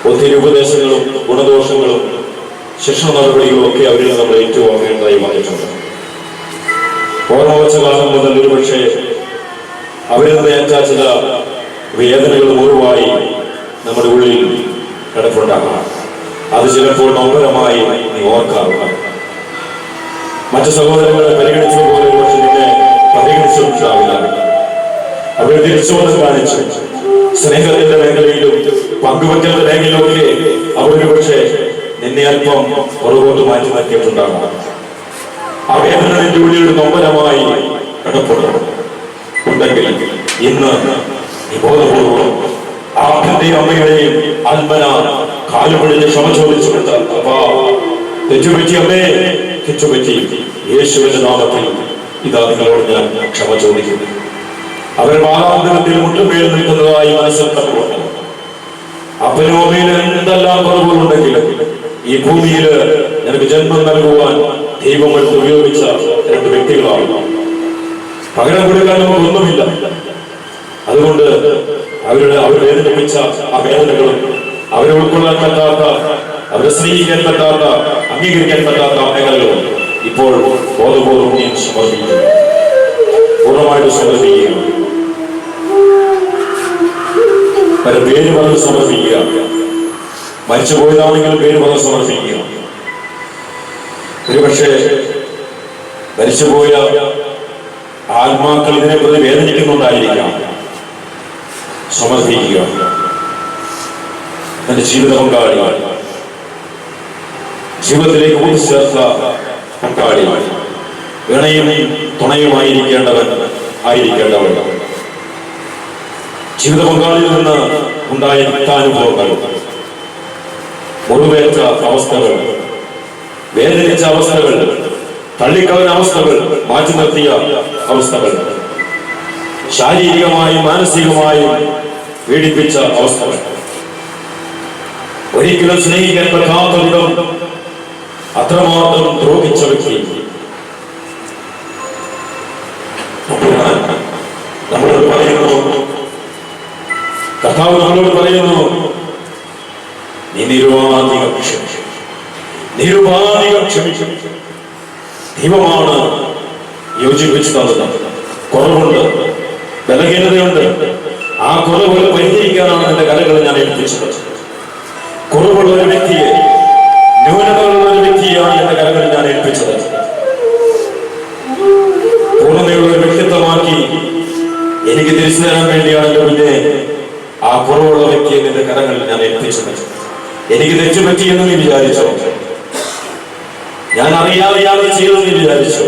Speaker 1: ഒത്തിരി ഉപദേശങ്ങളും ഗുണദോഷങ്ങളും ശിക്ഷണ നടപടികളും ഒക്കെ അവരിൽ നമ്മൾ ഏറ്റുവാങ്ങേണ്ടതായി വന്നിട്ടുണ്ട്. ഓർമ്മ വച്ച കാലം മുതൽ ഒരുപക്ഷെ അവരിൽ നിന്ന് ഏറ്റ ചില വേദനകൾ മുഴുവായി നമ്മുടെ ഉള്ളിൽ കിടപ്പുണ്ടാകാം. അത് ചിലപ്പോൾ നൊമ്പരമായി നീ ഓർക്കാറുണ്ട്. മറ്റു സഹോദരങ്ങളെ പരിഗണിച്ചതുപോലെ ഒരുപക്ഷെ നിന്നെ പരിഗണിച്ചിട്ടുണ്ടാവില്ല. അവർ തിരിച്ചുവന്ന് കാണിച്ചു സ്നേഹത്തിന്റെ മേഖലയിലും പങ്കുവയ്ക്കലിന്റെ മേഖലയിലൊക്കെ അവരൊരു പക്ഷേ നിന്നെ അല്പം പുറകോട്ട് മാറ്റി നിർത്തിയിട്ടുണ്ടാകാം. ആ വേദന നിന്റെ ഉള്ളിൽ ഒരു നൊമ്പരമായി കിടപ്പുണ്ടെങ്കിൽ ഇന്ന് ഈ ബോധപൂർവ്വം അപ്പന്റെയും അമ്മയുടെയും ആത്മന കാലുപിടിച്ച് ക്ഷമ ചോദിച്ചുകൊണ്ട്, അപ്പാ തെറ്റുപറ്റി, അമ്മേ തെറ്റുപറ്റി, യേശുവിന്റെ നാമത്തിൽ ഇതാ നിങ്ങളോട് ഞാൻ ക്ഷമ ചോദിക്കുന്നു. അവർ മാതാപിതാക്കൾ മുട്ടുമേൽ നിൽക്കുന്നതായി മനസ്സിൽ കണ്ടുകൊണ്ട് അപ്പനും അമ്മയിലും എന്തെല്ലാം കുറവുകളുണ്ടെങ്കിലും ഈ ഭൂമിയിൽ നിനക്ക് ജന്മം നൽകുവാൻ ദൈവങ്ങൾ ഉപയോഗിച്ച രണ്ട് വ്യക്തികളാണ്. പകരം കൊടുക്കാൻ നമുക്കൊന്നുമില്ല. അതുകൊണ്ട് അവർ വേദനിപ്പിച്ച ആ വേദനകളും അവരെ ഉൾക്കൊള്ളാൻ പറ്റാത്ത, അവരെ സ്നേഹിക്കാൻ പറ്റാത്ത, അംഗീകരിക്കാൻ പറ്റാത്ത മേഖലകളും ഇപ്പോൾ ബോധപൂർവ്വം ഞാൻ സമർപ്പിക്കുന്നു. പൂർണ്ണമായിട്ട് സമർപ്പിക്കുക. പേര് പറഞ്ഞ് സമർപ്പിക്കുക. മരിച്ചു പോയതാണെങ്കിൽ പേര് പറഞ്ഞ് സമർപ്പിക്കുക. ഒരുപക്ഷെ മരിച്ചുപോയ ആത്മാക്കൾ ഇതിനെ പ്രതി വേദനിക്കുന്നുണ്ടായിരിക്കാം. സമർപ്പിക്കുക. തന്റെ ജീവിത പങ്കാളി, ജീവിതത്തിലേക്ക് കൂട്ടിച്ചേർത്ത പങ്കാളി, ഇണയും തുണയുമായിരിക്കേണ്ടവൻ ആയിരിക്കേണ്ടവൻ, ജീവിത പങ്കാളിയിൽ നിന്ന് ഉണ്ടായ അനുഭവങ്ങൾ, മുറിവേറ്റ അവസ്ഥകൾ, വേദനിച്ച അവസ്ഥകൾ, തള്ളിക്കളഞ്ഞ അവസ്ഥകൾ, മാറ്റി നിർത്തിയ അവസ്ഥകൾ, ശാരീരികമായും മാനസികമായും പീഡിപ്പിച്ച അവസ്ഥകൾ, ഒരിക്കലും സ്നേഹിക്കാൻ പറ്റാത്ത വിധം അത്രമാത്രം ദ്രോഹിച്ച വ്യക്തി, നമ്മളോട് പറയുന്നു, കർത്താവ് നമ്മളോട് പറയുന്നു, നീ നിരുപാധികം ക്ഷമിക്കും. ദൈവമാണ് യോജിപ്പിച്ചു തന്നത്. കുറവുണ്ട്, ബലഹീനതയുണ്ട്. ആ കുറവുകൾ പരിഹരിക്കാനാണ് എന്റെ കലകൾ ഞാൻ ഏൽപ്പിച്ചത്. കുറവുള്ള ഒരു വ്യക്തിയെ, ന്യൂനതകളുള്ള ഒരു വ്യക്തിയാണ് എന്റെ കലകൾ ഞാൻ ഏൽപ്പിച്ചത്. പൂർണ്ണതയുള്ള ഒരു വ്യക്തിത്വമാക്കി എനിക്ക് തിരിച്ചു തരാൻ വേണ്ടിയാണല്ലോ പിന്നെ ആ കുറവുള്ള വ്യക്തിയെ നിന്റെ കരങ്ങളിൽ ഞാൻ ഏൽപ്പിച്ചത്. എനിക്ക് തെറ്റുപറ്റിയെന്ന് നീ വിചാരിച്ചോ? ഞാൻ അറിയാതെയാണ് ചെയ്തതെന്ന് വിചാരിച്ചോ?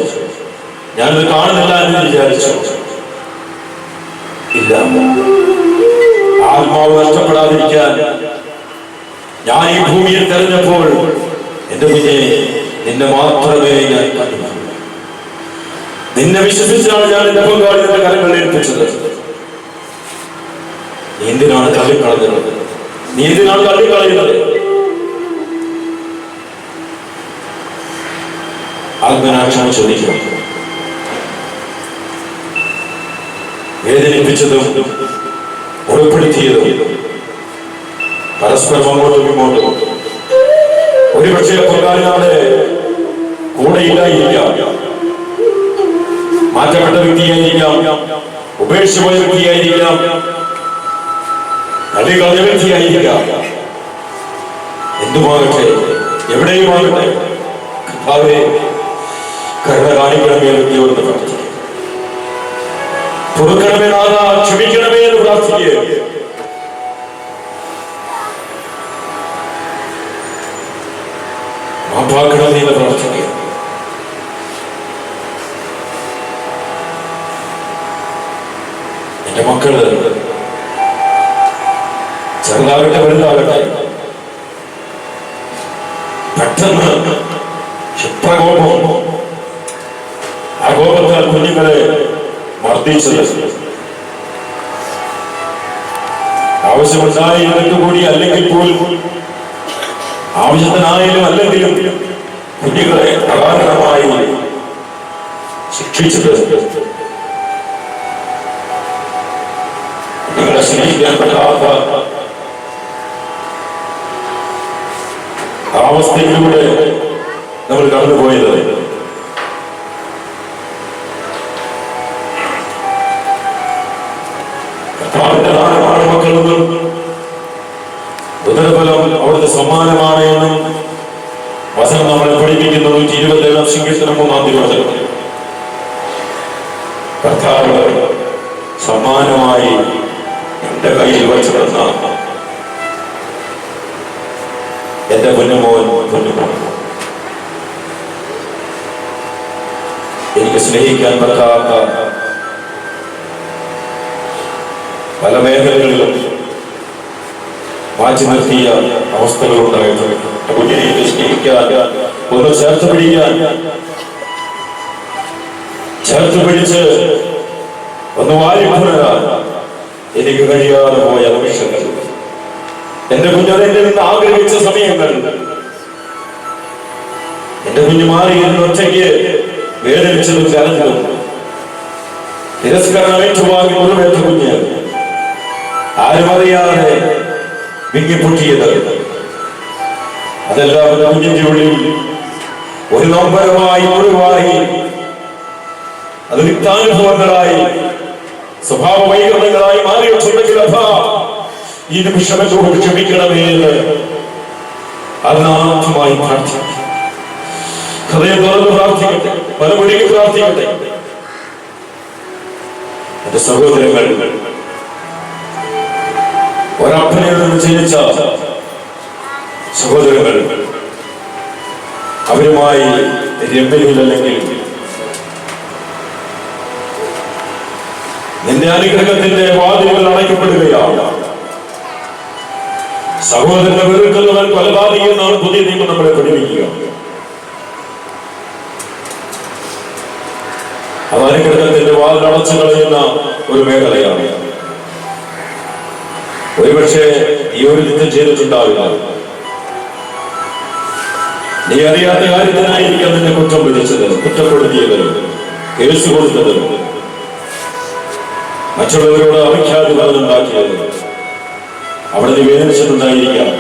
Speaker 1: ഞാനിത് കാണുന്നില്ല എന്ന് വിചാരിച്ചോ? ഇല്ല. ആത്മാവ് നഷ്ടപ്പെടാതിരിക്കാൻ ഞാൻ ഈ ഭൂമിയിൽ തെരഞ്ഞപ്പോൾ എന്റെ കുഞ്ഞെ നിന്നെ മാത്രമേ ഞാൻ കണ്ടു. നീ നിന്നെ വിശ്വസിച്ചാണ് ഞാൻ എന്റെ പങ്കാളിയുടെ കരങ്ങളിൽ ഏൽപ്പിച്ചത്. നീ എന്തിനാണ് തള്ളിക്കളഞ്ഞത്? നീ എന്തിനാണ് തള്ളിക്കളയുന്നത്? ആത്മനാക്ഷണം ചോദിക്കണം. വേദനിപ്പിച്ചതും ഉൾപ്പെടുത്തിയതും പരസ്പരം അങ്ങോട്ടും ഇങ്ങോട്ടും ഒരുപക്ഷെ പങ്കാളിയുടെ കൂടെയില്ലായിരിക്കാം, മാറ്റപ്പെട്ട വ്യക്തിയായിരിക്കാം, ഉപേക്ഷിച്ചു പോയ വ്യക്തിയായിരിക്കാം, തള്ളിക്കളഞ്ഞ വ്യക്തിയായിരിക്കാം. എന്തുമാകട്ടെ, എവിടെയുമാകട്ടെ, കർത്താവേ കരുണ കാണിക്കണമേ എന്ന് വ്യക്തിയോട് പ്രാർത്ഥിക്കുക. പൊറുക്കണമേ നാഥാ, ക്ഷമിക്കണമേ എന്ന് പ്രാർത്ഥിക്കുക. മാപ്പാക്കണമേ എന്ന് പ്രാർത്ഥിക്കുക. എന്റെ മക്കള് ചെറുതാകട്ടെ വലുതാകട്ടെ, പെട്ടെന്ന് ക്ഷിപ്രകോപം, ആ കോപത്താൽ കുഞ്ഞുങ്ങളെ മർദ്ദിച്ചത് ആവശ്യമുണ്ടായിരുന്നിട്ട് കൂടി, അല്ലെങ്കിൽ പോലും ആവശ്യത്തിനായാലും അല്ലെങ്കിലും കുഞ്ഞുങ്ങളെ അകാരണമായി ശിക്ഷിച്ചത് കുഞ്ഞുങ്ങളെ സ്നേഹിക്കാൻ പറ്റാത്ത അവസ്ഥയിലൂടെ നമ്മൾ കടന്നുപോയത് മക്കളൊന്നും ഉദരഫലം അവിടുത്തെ സമ്മാനമാണ് എന്നും വചനം നമ്മളെ പഠിപ്പിക്കുന്നു. 127 സങ്കീർത്തനം 3 കർത്താവ് സമ്മാനമായി എന്റെ കയ്യിൽ വച്ചിരുന്ന എന്റെ പൊന്നുമോൻ, എനിക്ക് സ്നേഹിക്കാൻ പറ്റാത്ത പല മേഖലകളിലും മാറ്റി നിർത്തിയ അവസ്ഥകളുണ്ടായിരുന്നു. കുഞ്ഞിനെ സ്നേഹിക്കാൻ, ഒന്ന് ചേർത്ത് പിടിക്കാൻ, ചേർത്ത് പിടിച്ച് ഒന്ന് വാരിപ്പുണരാൻ എനിക്ക് കഴിയാതെ പോയ നിമിഷങ്ങൾ, എന്റെ കുഞ്ഞതെന്റെ നിന്ന് ആഗ്രഹിച്ച സമയങ്ങൾ, എന്റെ കുഞ്ഞ് മാറിയിരുന്ന ഒറ്റയ്ക്ക് വേദനിച്ചതും കരഞ്ഞതും തിരസ്കരണം ഏറ്റുവാങ്ങി മുറിവേറ്റ കുഞ്ഞ് ആരും അറിയാതെ വിങ്ങിപ്പൊട്ടിയത്, അതെല്ലാം കുഞ്ഞിന്റെ ഉള്ളിൽ ഒരു നൊമ്പരമായി മുറിവായി, അത് നിത്യാനുഭവങ്ങളായി, സ്വഭാവ വൈകൃതങ്ങളായി മാറിയിട്ടുണ്ടെങ്കിൽ ഈ നിമിഷം എന്നോട് ക്ഷമിക്കണമേ എന്ന് അതിനാത്മമായി പ്രാർത്ഥിക്കും. ഹൃദയം തുറന്ന് പ്രാർത്ഥിക്കട്ടെ, പലമുടിക്ക് പ്രാർത്ഥിക്കട്ടെ. എന്റെ സഹോദരങ്ങൾ, ഒരപ്പനിൽ നിന്ന് ജനിച്ച സഹോദരങ്ങൾ, അവരുമായി രമ്യതയില്ലെങ്കിൽ നിന്റെ അനുഗ്രഹത്തിന്റെ വാതിലുകൾ അടയ്ക്കപ്പെടുകയാണ്. സഹോദരനെ വെറുക്കുന്നവൻ കൊലപാതകി എന്നാണ് പുതിയ നിയമം നമ്മളെ പഠിപ്പിക്കുക. അത് അനുഗ്രഹത്തിന്റെ വാതിൽ അടച്ചു കളയുന്ന ഒരു മേഖലയാണ്. ഒരുപക്ഷെ ഈ ഒരു നിത്യം ചെയ്തിട്ടുണ്ടാവില്ല. നീ അറിയാത്ത കാര്യത്തിനായിരിക്കാം നിന്നെ കുറ്റം വിധിച്ചത്, കുറ്റപ്പെടുത്തിയത്, കേസ് കൊടുത്തത്, മറ്റുള്ളവരോട് അവിഖ്യാതി പറഞ്ഞുണ്ടാക്കിയത്. അവിടെ നീ വേദനിച്ചിട്ടുണ്ടായിരിക്കാം,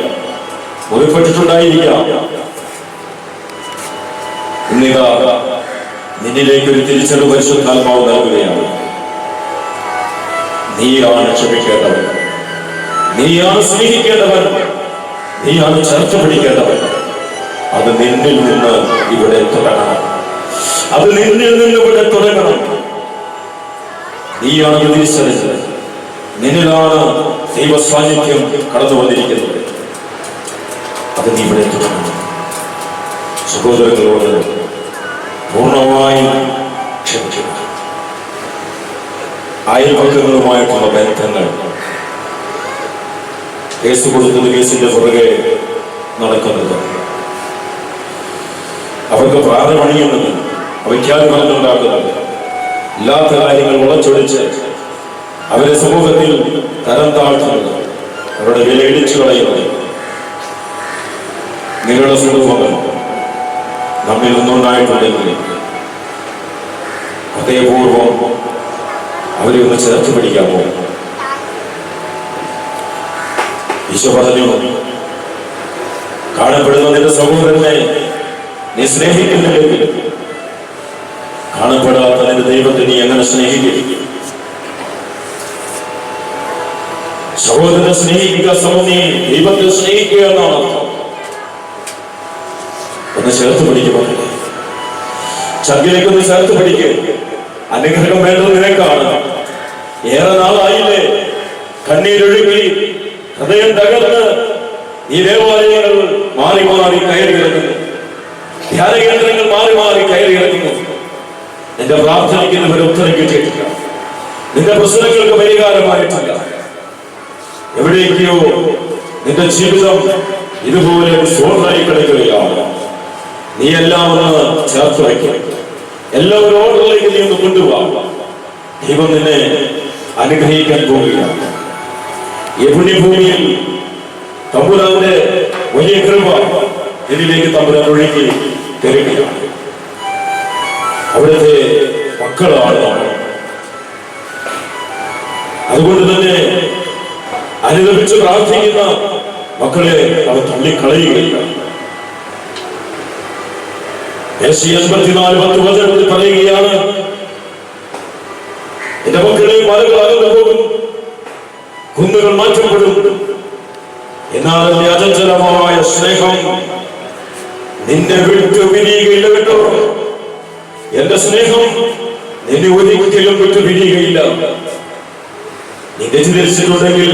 Speaker 1: മുറിപ്പെട്ടിട്ടുണ്ടായിരിക്കാം. ഇന്നിതാ നിന്നിലേക്ക് ഒരു തിരിച്ചറിവ് പരിശുദ്ധാത്മാവ് നൽകുകയാണ്. നീയാണ് ക്ഷമിക്കേണ്ടവൻ, നീയാണ് സ്നേഹിക്കേണ്ടവൻ, നീയാണ് ചേർത്ത് പിടിക്കേണ്ടവൻ. അത് നിന്നിൽ നിന്ന് ഇവിടെ തുടങ്ങണം, അത് നിന്നിൽ നിന്ന് ഇവിടെ തുടങ്ങണം. നീയാണ് തിരിച്ചറിഞ്ഞത്, നിന്നിലാണ് ദൈവ സാന്നിധ്യം കടന്നു വന്നിരിക്കുന്നത്. അത് നീ ഇവിടെ തുടങ്ങണം. സഹോദരങ്ങളോട് പൂർണ്ണമായും ക്ഷമിക്കുക. അയൽപക്കങ്ങളുമായിട്ടുള്ള ബന്ധങ്ങൾ, കേസ് കൊടുത്തത് കേസിന്റെ പുറകെ നടക്കുന്നത്, അവർക്ക് പ്രാണപണിയുന്നത്, അവിഖ്യാതി പറഞ്ഞുണ്ടാക്കുന്നത്, ഇല്ലാത്ത കാര്യങ്ങൾ വളച്ചൊടിച്ച് അവരെ സമൂഹത്തിൽ തരം താഴ്ത്തുന്നത്, അവരുടെ വില ഇടിച്ചു കളയുന്നത് നിങ്ങളുടെ സമൂഹങ്ങൾ നമ്മിൽ നിന്നുണ്ടായിട്ടുണ്ടെങ്കിൽ ഹൃദയപൂർവം അവരെ ഒന്ന് ചേർത്ത് പിടിക്കാമോ? ഈശോ പറഞ്ഞു, കാണപ്പെടുന്ന നിന്റെ സഹോദരനെ നീ സ്നേഹിക്കുന്നില്ലെങ്കിൽ കാണപ്പെടാത്ത നിന്റെ ദൈവത്തെ നീ എങ്ങനെ സ്നേഹിക്കും? സഹോദരനെ സ്നേഹിക്കുക സമം നീ ദൈവത്തെ സ്നേഹിക്കുക എന്നാണ് അർത്ഥം. ഒന്ന് ചേർത്ത് പിടിക്കുക, ചങ്കിലേക്ക് ഒന്ന് ചേർത്ത് പിടിക്കുക. അനുഗ്രഹം വേണ്ടത് നിനക്കാണ്. ഏറെ നാളായില്ലേ കണ്ണീരൊഴുകി ഹൃദയം തകർന്ന് ഈ ദേവാലയങ്ങൾ മാറി മാറി കയറി കിടക്കുന്നു, ധ്യാനകേന്ദ്രങ്ങൾ മാറി മാറി കയറി കിടക്കുന്നു. നിന്റെ പ്രാർത്ഥനയ്ക്ക് ഇതുവരെ ഉത്തരം കിട്ടിയിട്ടില്ല, നിന്റെ പ്രശ്നങ്ങൾക്ക് പരിഹാരമായിട്ടില്ല. എവിടേക്കോ നിന്റെ ജീവിതം ഇതുപോലെ സോർണായി കിടക്കുകയാണ്. നീ എല്ലാം ഒന്ന് ചേർത്ത് വയ്ക്കുക, എല്ലാം ഒരു ഓർഡറിലേക്ക് നീ ഒന്ന് കൊണ്ടുപോകാം. ദൈവം നിന്നെ അനുഗ്രഹിക്കാൻ പോവുകയാണ്. ഈ പുണ്യഭൂമിയിൽ തമ്പുരാന്റെ വലിയ കൃപ എന്നിലേക്ക് തമ്പുരാൻ ഒഴുകി തരികയാണ്. അവിടുത്തെ മക്കളാണ്. അതുകൊണ്ട് തന്നെ അനുദപിച്ച് പ്രാർത്ഥിക്കുന്ന മക്കളെ അവർ തള്ളിക്കളയുകയില്ല. 84:10 പറയുകയാണ്, എന്റെ മക്കളെ മലകൾ അകന്നു പോകും, കുന്നുകൾ മാറ്റപ്പെടും, എന്നാൽ എന്റെ അചഞ്ചലമായ സ്നേഹം നിന്നെ വിട്ടു പിരിയുകയില്ല കേട്ടോ. എന്റെ സ്നേഹം നിന്നെ ഒരിക്കലും വിട്ടു പിരിയുകയില്ല. നീ തെറ്റിദ്ധരിച്ചിട്ടുണ്ടെങ്കിൽ,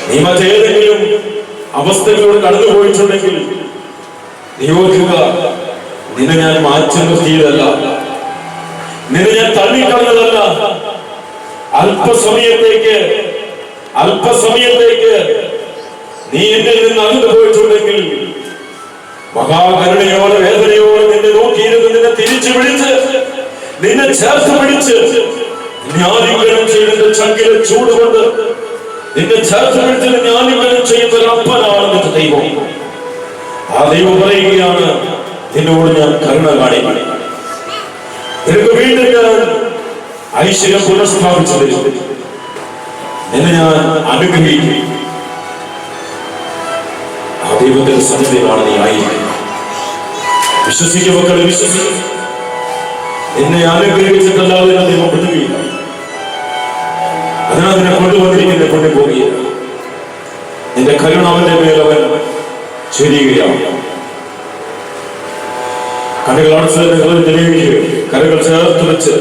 Speaker 1: നീ മറ്റേതെങ്കിലും അവസ്ഥകളോട് കടന്നുപോയിട്ടുണ്ടെങ്കിൽ നീ ഓർക്കുക, നിന്നെ ഞാൻ മാറ്റി നിർത്തിയതല്ല, നിന്നെ ഞാൻ തള്ളിക്കളഞ്ഞതല്ല. അല്പസമയത്തേക്ക് നീ എന്നിൽ നിന്ന് അകന്നു പോയിട്ടുണ്ടെങ്കിൽ മഹാകരുണയോടെ വേദനയോടെ നിന്നെ നോക്കിയിരുന്ന് നിന്നെ തിരിച്ചു പിടിച്ച് നിന്നെ ചേർത്ത് പിടിച്ച് ജ്ഞാനികരണം ചെയ്തതിന്റെ ചങ്കിലെ ചൂടുകൊണ്ട് നിന്നെ ചേർത്ത് പിടിച്ച് ജ്ഞാനികരണം ചെയ്യുന്ന ഒരു അപ്പനാണ് നിന്റെ ദൈവം. ആ ദൈവം പറയുകയാണ്, നിന്നോട് ഞാൻ കരുണ കാണിക്കും, നിനക്ക് വീണ്ടും ഞാൻ ഐശ്വര്യം പുനഃസ്ഥാപിച്ചു തരും, നിന്നെ ഞാൻ അനുഗ്രഹിക്കും. ആ ദൈവത്തിന്റെ സന്നിധിയിലാണ് നീ ആയിരിക്കുന്നത്. വിശ്വസിക്കും മക്കളെ, വിശ്വസിക്കും. എന്നെ അനുഗ്രഹിച്ചിട്ടല്ലാതെ ദൈവം വിടുകയില്ല. അതിനാ നിന്നെ കൊണ്ടുവന്നിരിക്കുന്ന കൊണ്ടുപോകുകയില്ല. നിന്റെ കരുണ അവന്റെ മേലവൻ ചൊരിയുകയാണ്. കണ്ണുകൾ അടച്ച് കരകൾ ചേർത്ത് വെച്ച്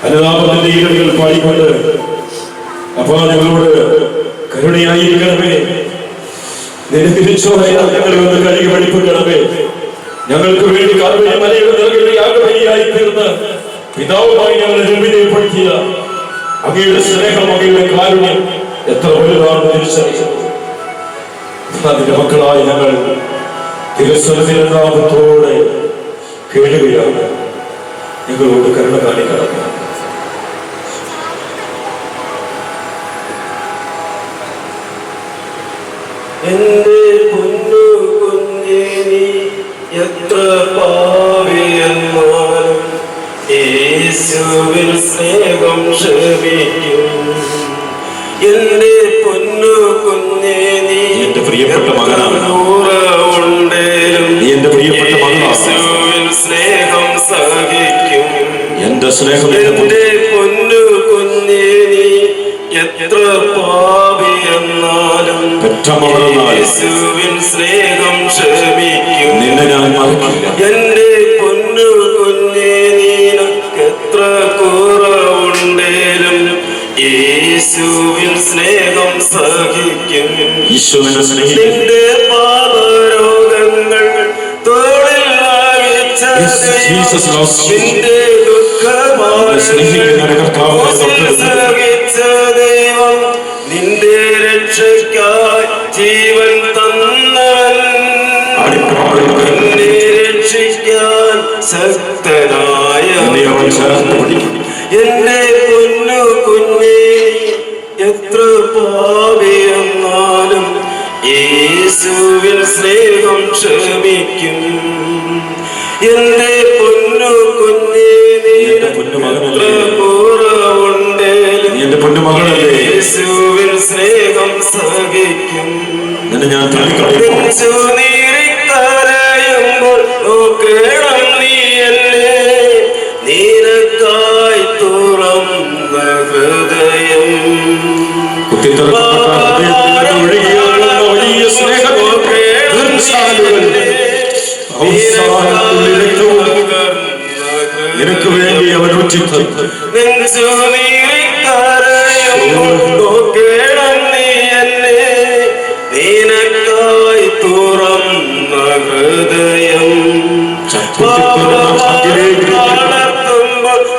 Speaker 1: അനുതാപത്തിന്റെ ഈരടികൾ പാടിക്കൊണ്ട്, അപ്പൊ ഞങ്ങളോട് കരുണയായിരിക്കണമേ, നിന്റെ തിരിച്ചോടെ ഞങ്ങളെ ഒന്ന് കഴുകി പഠിപ്പിക്കണമേ. ഞങ്ങൾക്ക് വേണ്ടി കാൽവരി മലയുടെ നിറകിൽ യാഗബലിയായി തീർന്ന് പിതാവുമായി ഞങ്ങളെ നിർമ്മിതപ്പെടുത്തിയ അങ്ങയുടെ സ്നേഹം, അങ്ങയുടെ കാരുണ്യം എത്ര വലുതാണ് തിരിച്ചറിയുന്നത്. അതിന്റെ മക്കളായി ഞങ്ങൾ തിരുസനത്തിന്റെ നാമത്തോടെ കേഴുകയാണ്. ഞങ്ങളോട് കരുണ കാണിക്കണം.
Speaker 2: എന്റെ പൊന്നു കുഞ്ഞേ, നീ എത്ര പാവിയെന്നാലും യേശുവിൽ സ്നേഹം ക്ഷമിക്കും. എന്റെ പൊന്നു കുഞ്ഞേ, നീ
Speaker 1: എന്റെ പ്രിയപ്പെട്ട മകനാണ്, നീ എന്റെ പ്രിയപ്പെട്ട മകനാണ്.
Speaker 2: സ്നേഹം സഹിക്കും.
Speaker 1: എന്റെ സ്നേഹം,
Speaker 2: എന്റെ പൊന്നു കുഞ്ഞേ, നീ എത്ര പാപിയെന്നാലും യേശുവിൻ സ്നേഹം ക്ഷമിക്കും.
Speaker 1: നിന്നെ ഞാൻ മറക്കില്ല.
Speaker 2: എന്റെ പൊന്നു കുഞ്ഞേ, നീനക്ക് എത്ര കുറവുണ്ടേലും യേശുവിൻ സ്നേഹം സഹിക്കും. നിന്റെ പാപരോഗങ്ങൾ തോളിൽ വഹിച്ച നിന്റെ ദുഃഖമായി സഹിച്ച ദൈവം, നിന്റെ രക്ഷയ്ക്കായി ജീവൻ തന്നവൻ, നിന്നെ രക്ഷിക്കാൻ ശക്തനായ
Speaker 1: അവൻ ചേർത്ത് പിടിക്കും.
Speaker 2: എന്റെ പൊന്നു കുഞ്ഞേ, എത്ര പാപിയെന്നാലും യേശുവിൻ സ്നേഹം ക്ഷമിക്കും. എന്റെ പൊന്നു കുഞ്ഞേ, എത്ര കുറവുണ്ടേലും യേശുവിൻ സ്നേഹം സഹിക്കും.
Speaker 1: ഞാൻ
Speaker 2: കരയുമ്പോൾ നോക്കണം നീ എന്നെ, നിനക്കായി തുറന്ന ഹൃദയം.
Speaker 1: നിനക്ക് വേണ്ടി അവൻ
Speaker 2: നോക്കണം നീ എന്നെ, നിനക്കായി തുറന്ന ഹൃദയം.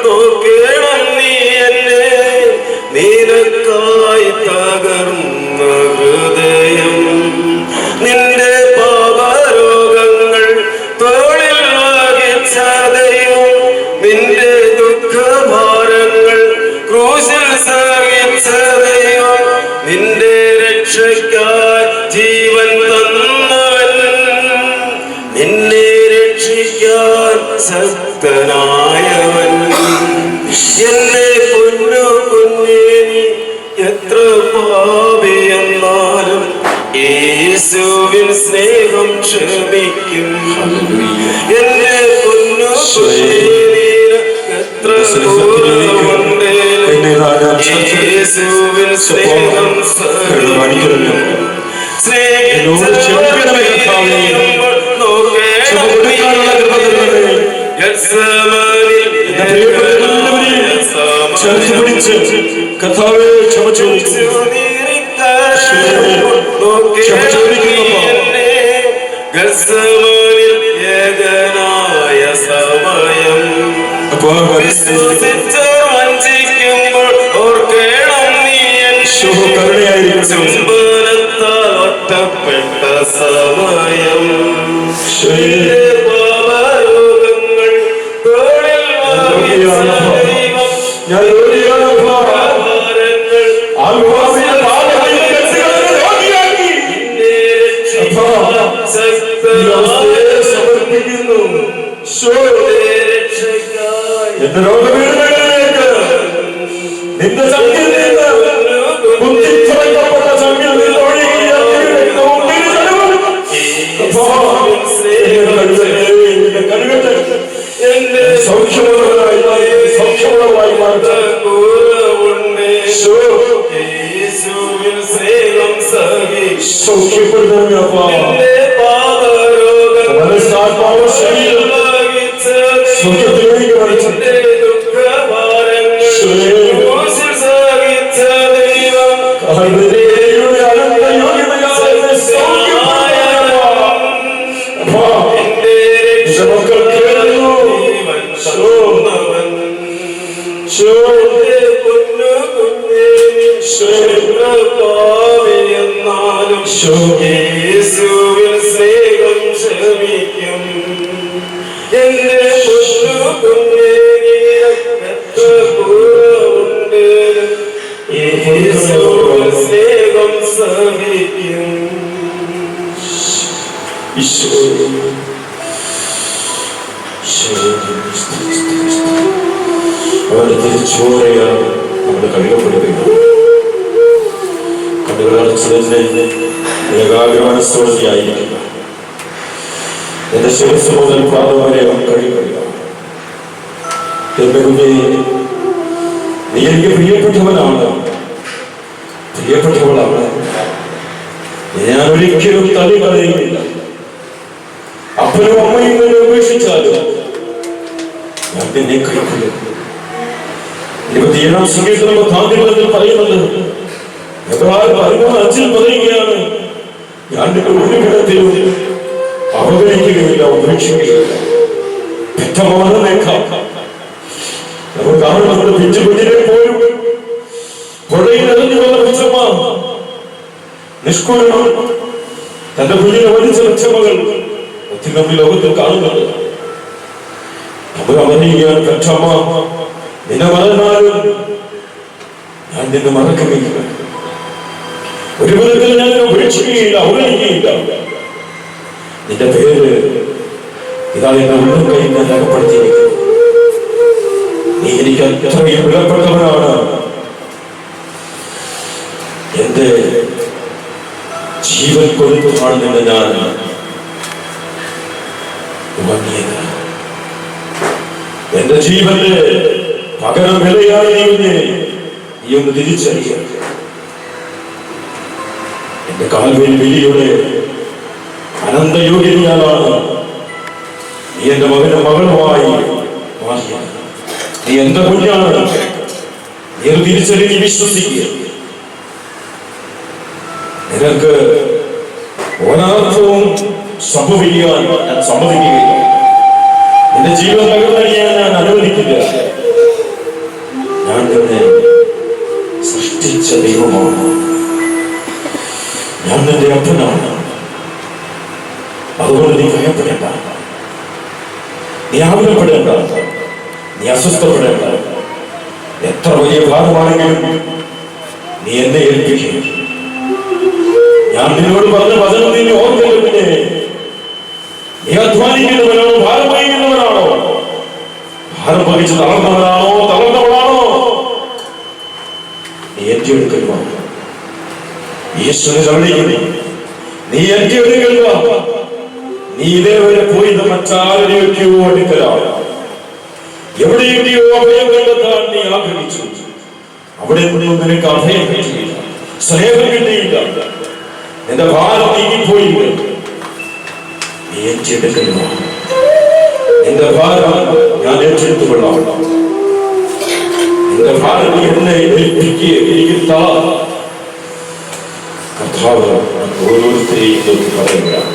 Speaker 2: നോക്കണം നീ എന്നെ, നിനക്കായി തകർന്ന ഹൃദയം. നിന്റെ പാപരോഗങ്ങൾ തോളിൽ വഹിച്ച ദൈവം, നിന്റെ ദുഃഖഭാരങ്ങൾ ക്രൂശിൽ സഹിച്ച ദൈവം, നിന്റെ രക്ഷയ്ക്കായി ജീവൻ തന്നവൻ, നിന്നെ രക്ഷിക്കാൻ ശക്തനായവൻ. എന്റെ പൊന്നു കുഞ്ഞേ, എത്ര പാപിയെന്നാലും യേശുവിൻ സ്നേഹം ക്ഷമിക്കും. എന്റെ പൊന്നു കുഞ്ഞേ, എത്ര കുറവുണ്ടേലും യേശുവിൻ സ്നേഹം സഹിക്കും.
Speaker 1: കർത്താവേ ക്ഷമ ചോദിക്കുന്നു.
Speaker 2: ഏകനായ സമയം വഞ്ചിക്കുമ്പോൾ ഓർക്കണം നീ ബലത്താൽ ഒറ്റപ്പെട്ട സമയം. പാപരോഗങ്ങൾ തോളിൽ സമർപ്പിക്കുന്നു.
Speaker 1: എന്റെ രോഗപീഠങ്ങളിലേക്ക്, നിന്റെ ചങ്കിൽ നിന്ന് കുത്തിത്തുറക്കപ്പെട്ട ചങ്കിൽ നിന്ന് ഒഴുകിയ സൗഖ്യമുള്ളതായി മാറ്റം. സൗഖ്യപ്പെടുന്ന മനസ്സാത്മാവ് ശരീരം സൗഖ്യത്തിലേക്ക് വലിച്ചു.
Speaker 2: യേശുവിൻ സ്നേഹം ക്ഷമിക്കും. എന്റെ പൊന്നു കുഞ്ഞേ, എത്ര കുറവുണ്ടേലും യേശുവിൻ സ്നേഹം സഹിക്കും.
Speaker 1: അവരുടെ തിരിച്ചുപോലെയാണ് നമ്മുടെ കഴുകപ്പെടുകയാണ്. കണ്ണുകളടച്ച് തന്നെ ഏകാഗ്രമനസ്സോടെയായിരിക്കുക. എന്റെ ശിരസ് മുതൽ പാദം വരെ അവൻ കഴുകുക. എന്റെ കുഞ്ഞെ, നീ എനിക്ക് പ്രിയപ്പെട്ടവനാണ്, പ്രിയപ്പെട്ടവളാണ്. ഞാൻ ഒരിക്കലും തള്ളി കളയുകയില്ല. അപ്പനും അമ്മയും തന്നെ ഉപേക്ഷിച്ചാലും ഞാൻ നിന്നെ കൈക്കൊള്ളും. 27-ാം സങ്കീർത്തനം 10 പറയുന്നത്, എബ്രായർ 13:5 പറയുകയാണ്, ഞാൻ നിന്റെ ഒരു കിടത്തിലും അവഗണിക്കുകയില്ല, ഉപേക്ഷിക്കുകയില്ല. പെറ്റമാനേക്കാം നമുക്ക് കാണുന്നത് പിഞ്ചു കുഞ്ഞിനെ പോലും പുഴയിൽ എറിഞ്ഞു വന്ന പിച്ചമ്മ നിഷ്കുലം തന്റെ കുഞ്ഞിനെ വലിച്ച പിച്ചമ്മകൾ ഒത്തിരി ലോകത്തിൽ കാണുന്നുണ്ട്. അവരവരെയാണ് പെറ്റമ്മ നിന്നെ മറന്നാലും ഞാൻ നിന്നെ മറക്കുകയില്ല. ഒരു വിധത്തിൽ ഞാൻ ഉപേക്ഷിക്കുകയില്ല, അവഗണിക്കുകയില്ല. നിന്റെ പേര് ഇതാ എന്റെ ഉള്ളം കയ്യിൽ ഞാൻ രേഖപ്പെടുത്തിയിരിക്കുന്നു. നീ എനിക്ക് അത്രയും വിലപ്പെട്ടവനാണ്. എന്റെ ജീവൻ കൊടുത്തുമാണ് നിന്നെ ഞാൻ ഉറങ്ങിയത്. എന്റെ ജീവന്റെ പകരം വിലയാണ് നീ ഒന്ന് തിരിച്ചറിയുക. എന്റെ കാൽവേലി വിളിയുടെ അനന്തയോഗ്യതയാണ് നീ എന്റെ മകന്റെ മകളുമായി മാറിയത്. നീ എന്റെ കുഞ്ഞാണ്. നീ അത് തിരിച്ചറിഞ്ഞ് നീ വിശ്വസിക്കുക. നിനക്ക് ഒരർത്ഥവും സംഭവിക്കാൻ ഞാൻ സമ്മതിക്കുകയില്ല. നിന്റെ ജീവൻ തകർന്നടിയാൻ ഞാൻ അനുവദിക്കില്ല. ഞാൻ നിന്നെ സൃഷ്ടിച്ച ദൈവമാണ്. ഞാൻ നിന്റെ അപ്പനാണ്. അതുകൊണ്ട് നീ ഭയപ്പെടേണ്ട, നീ ആകുലപ്പെടേണ്ട, നീ അസ്വസ്ഥപ്പെടേണ്ട. എത്ര വലിയ ഭാരമാണെങ്കിലും നീ എന്നെ ഏൽപ്പിക്കും. ഞാൻ നിന്നോട് പറഞ്ഞ വചനം നീ ഓർക്കല്ലോ. പിന്നെ നീ അധ്വാനിക്കുന്നവനാണോ, ഭാരം വഹിക്കുന്നവനാണോ, ഭാരം വഹിച്ച് തളർന്നവളാണോ, നീ ഏറ്റെടുക്കുക. യേശുവിനെ വിളിക്കുന്നു. നീ ഏറ്റെടുക്കുക. നീ ഇതേവരെ പോയി മറ്റാരെയൊക്കെയോ അടുക്കലാണ്. എവിടെയൊക്കെയോ അഭയം കണ്ടെത്താൻ നീ ആഗ്രഹിച്ചു. അവിടെ നിന്നും നിനക്ക് അഭയം കിട്ടിയില്ല, സ്നേഹം കിട്ടിയില്ല, നിന്റെ ഭാരം നീങ്ങിപ്പോയില്ല. നീ ഏറ്റെടുക്കുക. നിന്റെ ഭാരം ഞാൻ ഏറ്റെടുത്തുകൊള്ളാം. നിന്റെ ഭാരം നീ എന്നെ ഏൽപ്പിക്കുക. കർത്താവ് ഓരോരുത്തരെയും പറയുകയാണ്,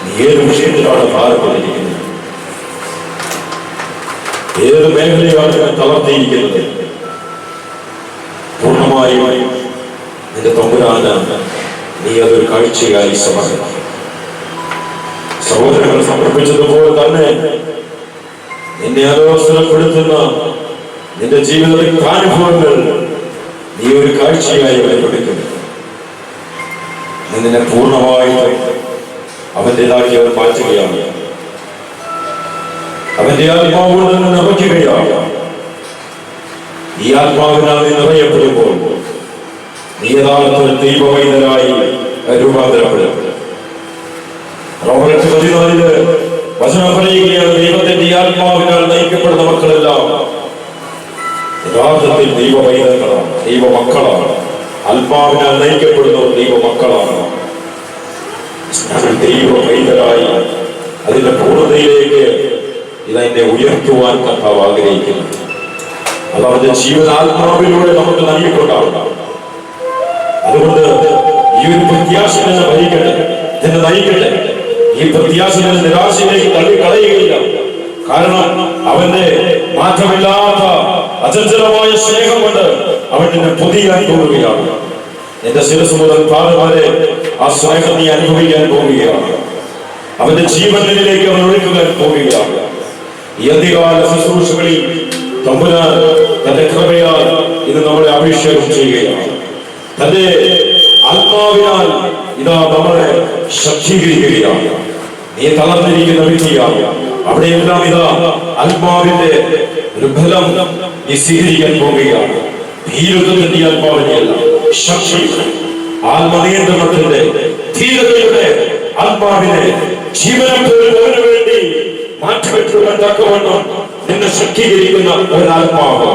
Speaker 1: നീ ഏത് വിഷയത്തിലാണ് ഭാരപ്പെട്ടിരിക്കുന്നത്, ഏത് മേഖലയാണ് ഞാൻ തളർത്തിയിരിക്കുന്നത്, പൂർണ്ണമായും നിന്റെ തമ്പുരാന് നീ അതൊരു കാഴ്ചയായി സമർപ്പിക്കും. സഹോദരങ്ങൾ സമർപ്പിച്ചതുപോലെ തന്നെ നിന്നെ അലോസരപ്പെടുത്തുന്ന നിന്റെ ജീവിതത്തിലെ അനുഭവങ്ങൾ നീ ഒരു കാഴ്ചയായി വെളിപ്പെടുത്തുന്നു. നിന്നെ പൂർണ്ണമായും അവന്റേതാക്കി അവൻ മാറ്റുകയാണ്. അവന്റെ ആത്മാവുകൊണ്ട് നിന്ന് നിറയ്ക്കുകയാണ്. ഈ ആത്മാവിനാൽ നീ നിറയപ്പെടുമ്പോൾ നീ യഥാർത്ഥ ദൈവവൈദ്യനായി രൂപാന്തരപ്പെടും. റോമർ 14 വചനം പറയുകയാണ്, ദൈവത്തിന്റെ ആത്മാവിനാൽ നയിക്കപ്പെടുന്ന മക്കളെല്ലാം യഥാർത്ഥത്തിൽ ദൈവവൈദ്യങ്ങളാണ്, ദൈവമക്കളാണ്. ആത്മാവിനാൽ നയിക്കപ്പെടുന്നവർ ദൈവമക്കളാണ്. ദൈവവൈദ്യരായി അതിന്റെ പൂർണ്ണതയിലേക്ക് ഇതെന്നെ ഉയർത്തുവാൻ കർത്താവ് ആഗ്രഹിക്കുന്നു. അത് അവന്റെ ജീവനാത്മാവിലൂടെ നമുക്ക് നൽകിക്കൊണ്ടാവണം. അതുകൊണ്ട് ഈ ഒരു പ്രത്യാശ തന്നെ ഭരിക്കട്ടെ, എന്നെ നയിക്കട്ടെ. ഈ പ്രത്യാശ നിരാശയിലേക്ക് തള്ളിക്കളയുകയില്ല. കാരണം അവന്റെ മാറ്റമില്ലാത്ത അചഞ്ചലമായ സ്നേഹം കൊണ്ട് അവൻ നിന്നെ പൊതിയാൻ പോവുകയാണ്. എന്റെ ശിരസ് മുതൽ പാദം വരെ ആ സ്നേഹം നീ അനുഭവിക്കാൻ പോവുകയാണ്. അവന്റെ ജീവനിലേക്ക് അവൻ ഒഴുക്കാൻ പോവുകയാണ്. ഈ അധികാല ശുശ്രൂഷകളിൽ തമ്പുരാൻ തന്റെ കൃപയാൽ ഇത് നമ്മളെ അഭിഷേകം ചെയ്യുകയാണ്. തന്റെ ആത്മാവിനാൽ ഇതാ നമ്മളെ ശക്തീകരിക്കുകയാണ്. നീ തളർന്നിരിക്കുന്ന വ്യക്തിയാണ്, അവിടെയെല്ലാം ഇതാ ആത്മാവിന്റെ ഒരു ബലം നീ സ്വീകരിക്കാൻ പോവുകയാണ്. ധീരത്വത്തിന്റെ ആത്മാവിനെയല്ല, ശക്തിയുടെ ആത്മനിയന്ത്രണത്തിന്റെ ധീരതയുടെ ആത്മാവിനെ ജീവനം പോലും വേണ്ടി മാറ്റിവെക്കുവാൻ തക്കവണ്ണം നിന്നെ ശക്തീകരിക്കുന്ന ഒരാത്മാവ്.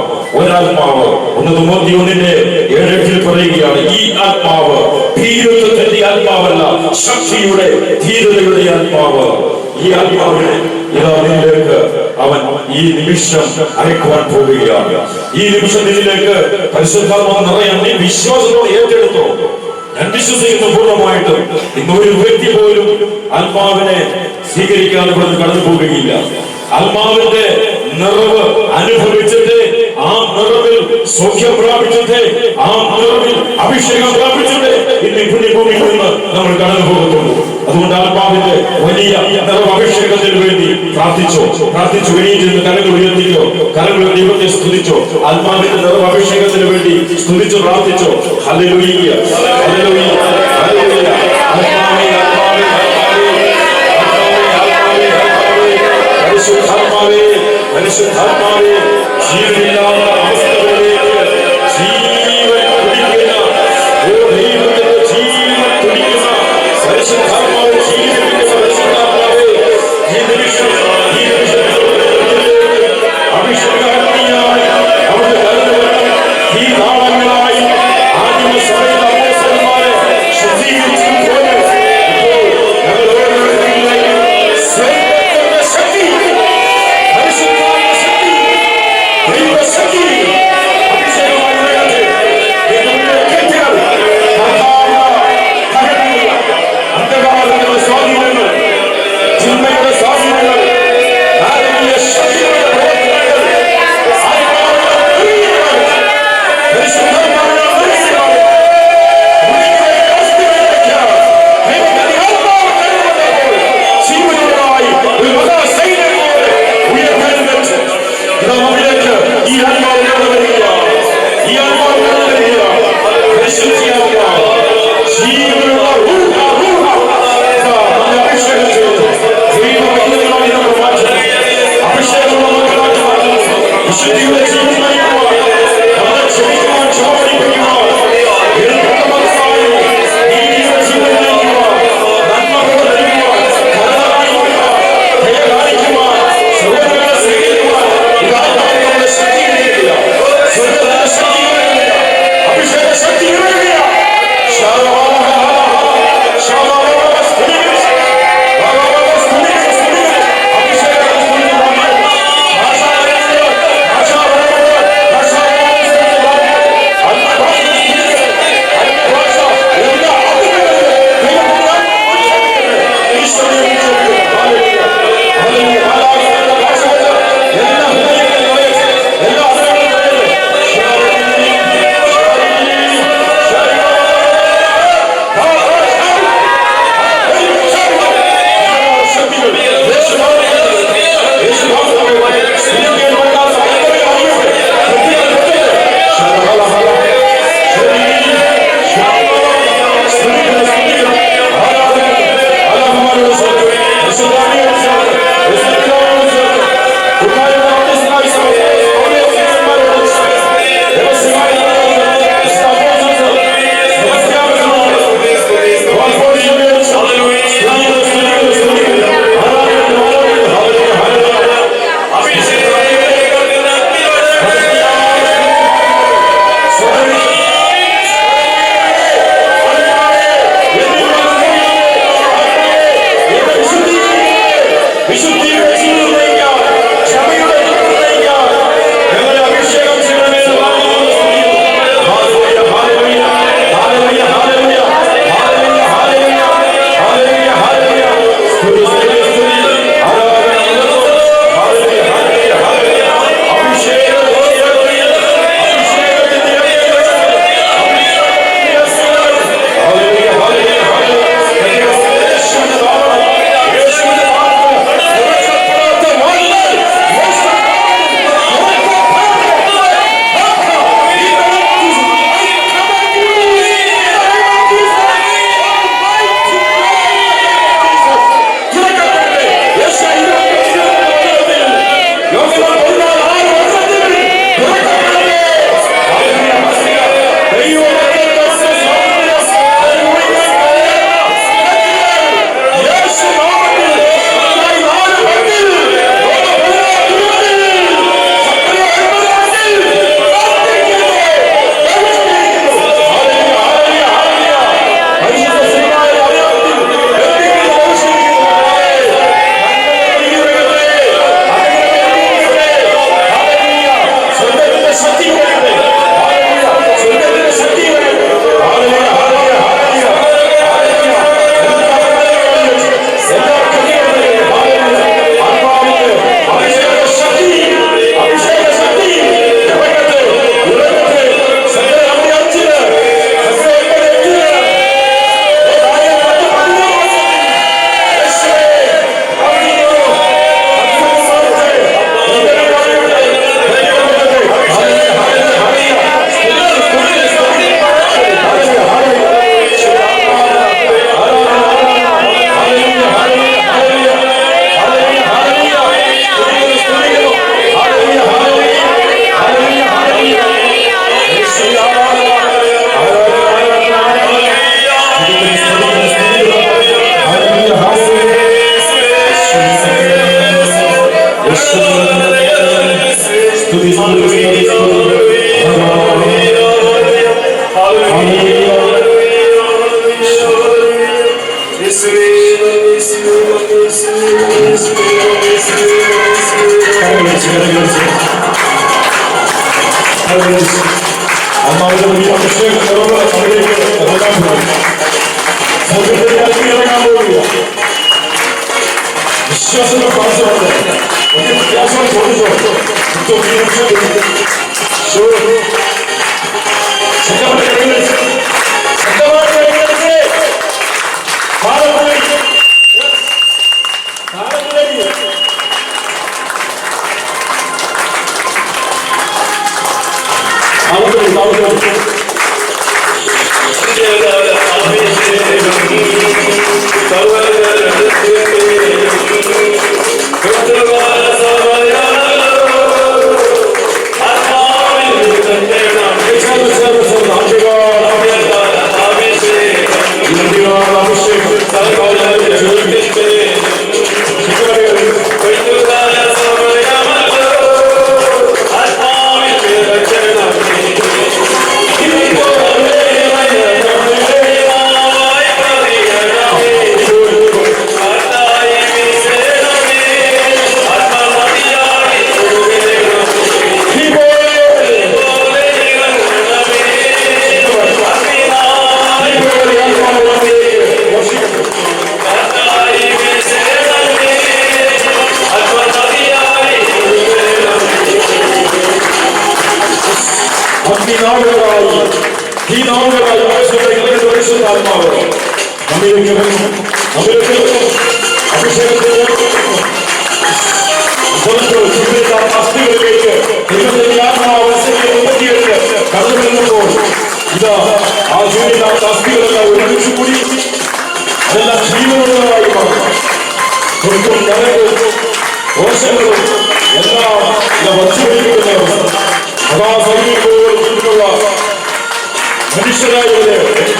Speaker 1: 1 തിമോത്തിയോസിന്റെ 7:8 പറയുകയാണ്, ഈ ആത്മാവ് ധീരത്വത്തിന്റെ ആത്മാവല്ല, ശക്തിയുടെ ധീരതയുടെ ആത്മാവ്. ഈ ആത്മാവിനെ ഇതാ നിന്നിലേക്ക് അവൻ ഈ നിമിഷം അയക്കുവാൻ പോവുകയാണ്. ഈ നിമിഷം നിന്നിലേക്ക് പരിശുദ്ധാത്മാവ് നിറയാൻ നീ വിശ്വാസത്തോടെ ഏറ്റെടുത്തോ. ഞാൻ വിശ്വസിക്കുന്ന പൂർണ്ണമായിട്ടും ഇന്നൊരു വ്യക്തി പോലും ആത്മാവിനെ സ്വീകരിക്കാതെ ഇവിടെ കടന്നു പോവുകയില്ല. ആത്മാവിന്റെ നിറവ് അനുഭവിച്ചിട്ട്, ആ നിറവിൽ സൗഖ്യം പ്രാപിച്ചിട്ട്, ആ നിറവിൽ അഭിഷേകം പ്രാപിച്ചിട്ട് ഇന്ന് പുണ്യഭൂമിയിൽ നിന്ന് നമ്മൾ കടന്നു പോകുന്നുള്ളൂ. അതുകൊണ്ട് ആത്മാവിന്റെ വലിയ അഭിഷേകത്തിന് വേണ്ടി പ്രാർത്ഥിച്ചോ. എണീറ്റ് കരങ്ങൾ ഉയർത്തിക്കോ. കരങ്ങൾ ദൈവത്തെ സ്തുതിച്ചോ. ആത്മാവിന്റെ അഭിഷേകത്തിന് വേണ്ടി സ്തുതിച്ചു പ്രാർത്ഥിച്ചോ. ഹല്ലേലൂയ, ഹല്ലേലൂയ, ഹല്ലേലൂയ. ആത്മാവേ, ആത്മാവേ, പരിശുദ്ധാത്മാവേ, പരിശുദ്ധാത്മാവേ, ജീവനില്ലാത്ത അവസ്ഥകളിലേക്ക് ജീവൻ തുടിക്കുന്ന, ദൈവത്തിന്റെ ജീവൻ തുടിക്കുന്ന പരിശുദ്ധാത്മാവേ, ജീവിക്കുന്ന പരിശുദ്ധാത്മാവേ, ഈ നിമിഷം അഭിഷേകത്തിനായി അവിടുത്തെ കരുതൽ ഈ നാളങ്ങളായി ആദിമസഭയിലെ അപ്പോസ്തലന്മാരെ അമ്മാവിന്റെ വലിയ അഭിഷേകം ഇറങ്ങാൻ പോവുക. വിശ്വാസങ്ങൾ പാസ്സുണ്ട്. വലിയ വ്യത്യാസം ചോദിച്ചോ ഈ നാളുകളായി ആത്മാവ് നമ്മിലേക്ക് അഭിഷേകത്തിലേക്ക് ദൈവത്തിന്റെ ആത്മാവ് കടന്നു വരുമ്പോൾ ഇതാ ആ ജീവിതത്തിന്റെ അസ്ഥികളെല്ലാം ഒരുമിച്ച് കൂടി അതെല്ലാം ജീവനുള്ളതായി മാറും. കൊണ്ടും നരകവും ദോഷങ്ങളും എല്ലാം ഇതാ വച്ചുപിടിക്കുന്ന മഹാസൈനികോടുള്ള മനുഷ്യരായവരെ എന്റെ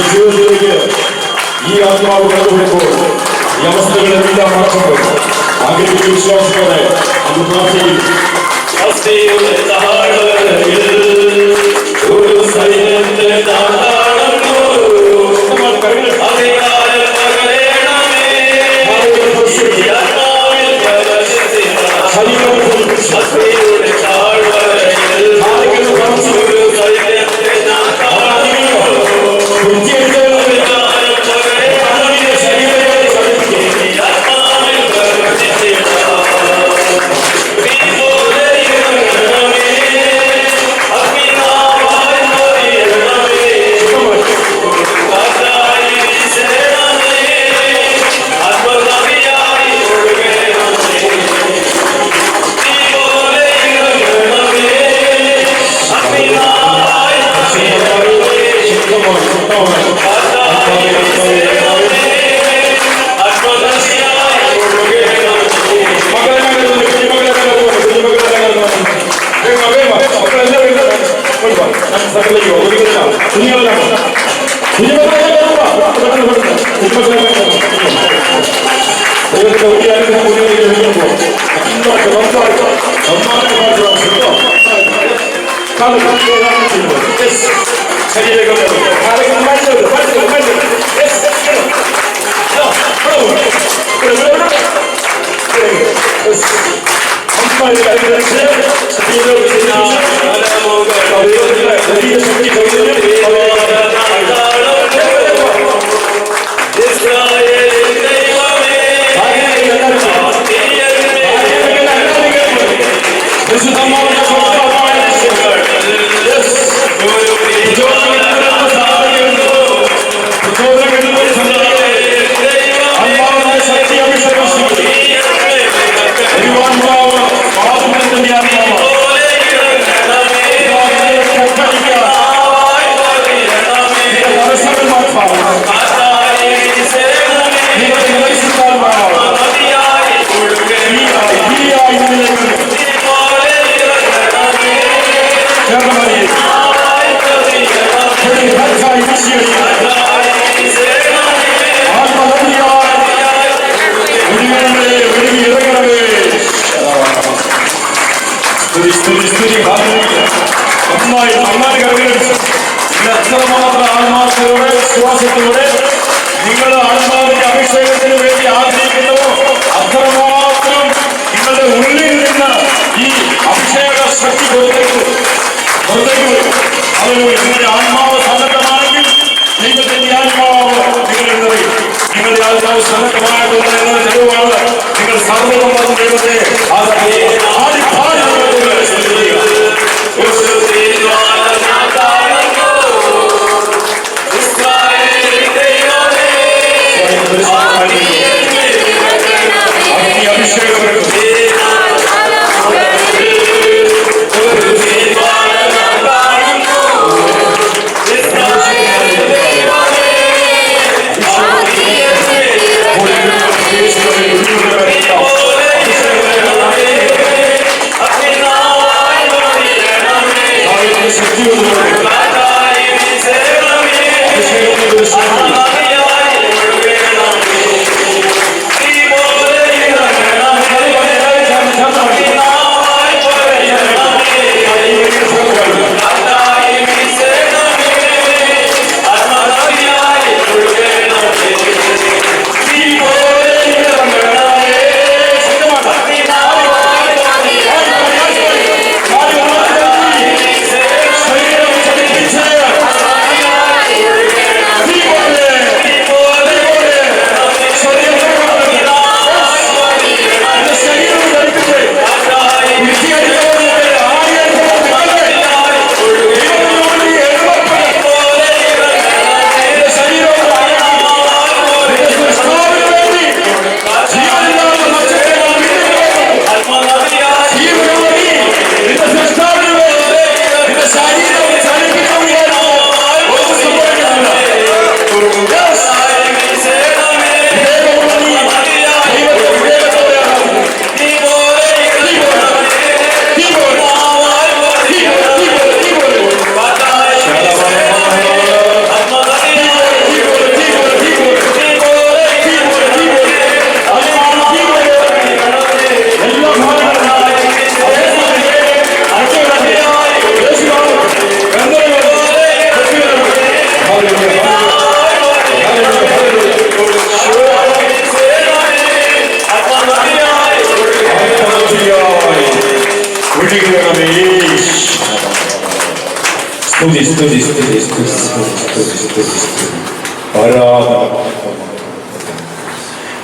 Speaker 1: ജീവിതത്തിലേക്ക് ഈ ആത്മാവ് കടന്നുവരുമ്പോൾ ഈ അവസ്ഥകളെല്ലാം മറക്കുമ്പോൾ ആഗ്രഹിച്ച വിശ്വാസത്തോടെ അത് പ്രാർത്ഥിക്കും. ഒരു സൈന്യത്തെ വിശ്വാസത്തിലൂടെ നിങ്ങൾ ആത്മാവിന്റെ അഭിഷേകത്തിന് വേണ്ടി ആഗ്രഹിക്കുന്നവോ അത്രമാത്രം നിങ്ങളുടെ ഉള്ളിൽ നിന്ന് ഈ അഭിഷേക ശക്തി പുറത്തേക്ക് വരും. നിങ്ങളുടെ ആത്മാവ് സന്നദ്ധമാണെങ്കിൽ ദൈവത്തിന്റെ ആത്മാവ് നിങ്ങളിൽ നിറയും. നിങ്ങളുടെ ആത്മാവ് സന്നദ്ധമായിട്ടുള്ള എന്നൊരു തെളിവാണ് നിങ്ങൾ സർവ്വതം ദൈവത്തെ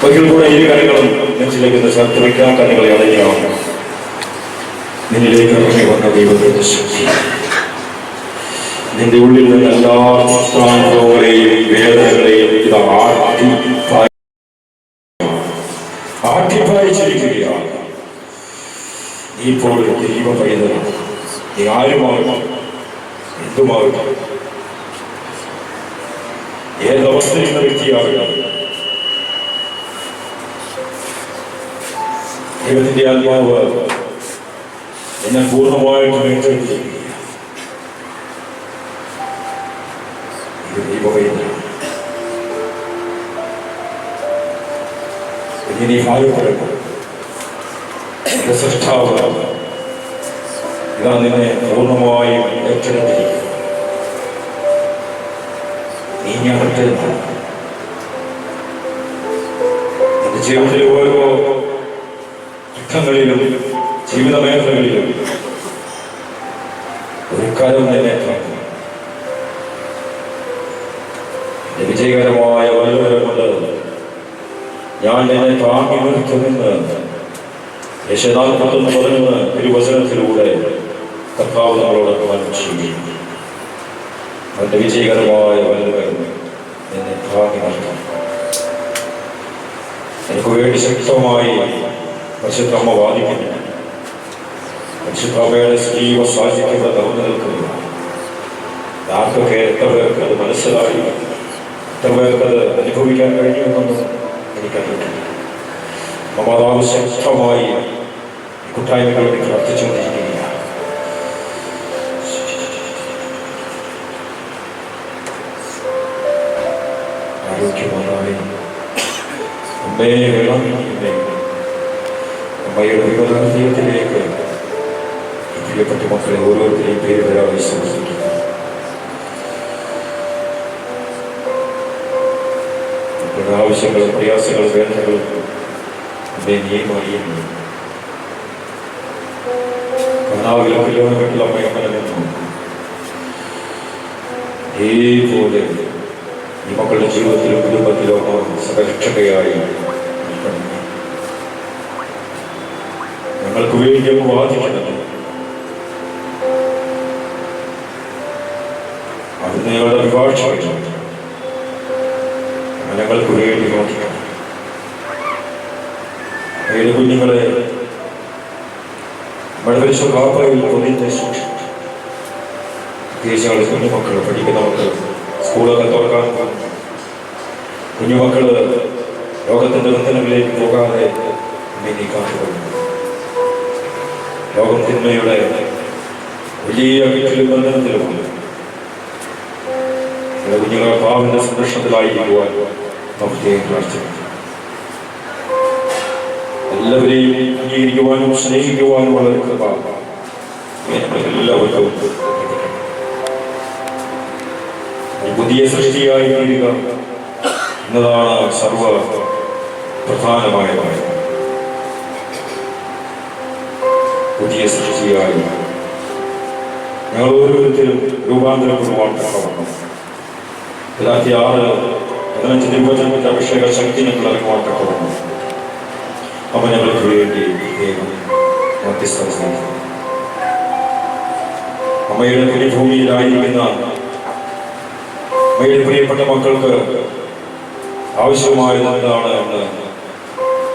Speaker 1: ഒരിക്കൽ കൂടെ ഇരു കരങ്ങളും നെഞ്ചിലേക്ക് ചേർത്ത് വയ്ക്കാൻ കണ്ണുകളെ അടയ്ക്കാം. നിന്നിലേക്ക് ഇറങ്ങി വന്ന ദൈവത്തിന്റെ ശക്തി നിന്റെ ഉള്ളിൽ നിന്ന് എല്ലാ പ്രാന്തങ്ങളെയും വേദനകളെയും ഇത് ആട്ടിപ്പായിച്ചിരിക്കുകയാണ്. നീ ഇപ്പോൾ ദൈവ പൈതൽ, നീ ആരുമാകും എന്തുമാകും ഏതവസ്ഥയിലുള്ള വ്യക്തിയാകും ദൈവത്തിന്റെ ആത്മാവ് എന്നെ പൂർണ്ണമായിട്ടും ഏറ്റെടുത്തിരിക്കുക. ഇത് ദൈവപൈതൽ. ഇനി ഭാഗ്യപ്പെടുന്നു. എന്റെ സൃഷ്ടാവ് ഇതാ നിന്നെ പൂർണ്ണമായും ഏറ്റെടുത്തിരിക്കുക. നീ ഞാനത്തെ എന്റെ ജീവിതത്തിലെ ഓരോ ഘട്ടങ്ങളിലും ജീവിത മേഖലകളിലും ഒരു കാലം തന്നെ വിജയകരമായ വലുവരെ കൊണ്ട് ഞാൻ എന്നെ താങ്ങി നിർത്തുമെന്ന് യശനാൽപ്പത്തൊന്ന് പറഞ്ഞ് തിരുവചനത്തിലൂടെ കർത്താവ് നമ്മളോട് ചെയ്യുകയും അവന്റെ വിജയകരമായ വലുവരെ എന്നെ താങ്ങി നിർത്തും. എനിക്ക് വേണ്ടി ശക്തമായി പരിശുദ്ധമ്മ വാദിക്കുന്നു. പരിശുദ്ധമ്മയുടെ സ്ത്രീവ സാന്നിധ്യത്തെ നിറഞ്ഞു നിൽക്കുന്നു. ആർക്കൊക്കെ എത്ര പേർക്ക് അത് മനസ്സിലായി, എത്ര പേർക്ക് അത് അനുഭവിക്കാൻ കഴിയുമെന്നൊന്നും എനിക്കറിയില്ല. മാതാവ് ശക്തമായി കൂട്ടായ്മകൾ വേണ്ടി പ്രാർത്ഥിച്ചുകൊണ്ടിരിക്കുകയാണ്. ആരോഗ്യമായി അമ്മേ വേണമെന്നേ അമ്മയുടെ വിവരത്തിലേക്ക് പ്രിയപ്പെട്ട മക്കളെ ഓരോരുത്തരെയും പേര് വരാതെ ശ്രമിക്കുന്നു. ആവശ്യങ്ങളും പ്രയാസങ്ങളും വേദനകളും നീയും അറിയുന്നു. കർത്താവിലെ കിലോമീറ്ററിൽ അമ്മയമ്മനെ നിന്നു ഇതേപോലെ ഈ മക്കളുടെ ജീവിതത്തിലും കുടുംബത്തിലോ സഹരക്ഷകയായി ഞങ്ങൾക്ക് വേണ്ടി അങ്ങ് വാദിക്കുന്നത് അത് ഞങ്ങളുടെ അഭിഭാഷകരാണ്. ഞങ്ങൾക്ക് വേണ്ടി നോക്കണം. ഏഴ് കുഞ്ഞുങ്ങളെ മഴവരിച്ച കാപ്പയിൽ പൊതിഞ്ഞ സൂക്ഷിച്ചു. പ്രത്യേകിച്ച് കുഞ്ഞുമക്കൾ പഠിക്കുന്ന മക്കൾ സ്കൂളൊക്കെ തുറക്കാൻ കുഞ്ഞുമക്കൾ ലോകത്തിന്റെ ബന്ധനങ്ങളിലേക്ക് പോകാതെ നീ കാട്ടുകൊള്ളു. ലോകം തിന്മയുടെ വലിയ വീട്ടിലും ബന്ധനത്തിലുമാണ്. കുഞ്ഞുങ്ങളെ പാവിന്റെ സംരക്ഷണത്തിലായിരിക്കുവാൻ നമുക്ക് പ്രാർത്ഥിക്കും. എല്ലാവരെയും അംഗീകരിക്കുവാനും സ്നേഹിക്കുവാനും വളരെ കൃപ എല്ലാവർക്കും. പുതിയ സൃഷ്ടിയായി തീരുക എന്നതാണ് സർവ പ്രധാനമായ കാര്യം. പുതിയ സൃഷ്ടിയായി ഞങ്ങൾ ഓരോരുത്തരും രൂപാന്തരപ്പെടുവാൻ തക്കവണ്ണം 6:15 ദിവസത്തിന്റെ അഭിഷേക ശക്തി ഞങ്ങൾ അറിയുവാൻ തക്കവണ്ണം അവ ഞങ്ങൾക്ക് വേണ്ടി മധ്യസ്ഥം. അമ്മയുടെ തിരുഭൂമിയിലായിരിക്കുന്ന അമ്മയുടെ പ്രിയപ്പെട്ട മക്കൾക്ക് ആവശ്യമായത് എന്താണ് എന്ന്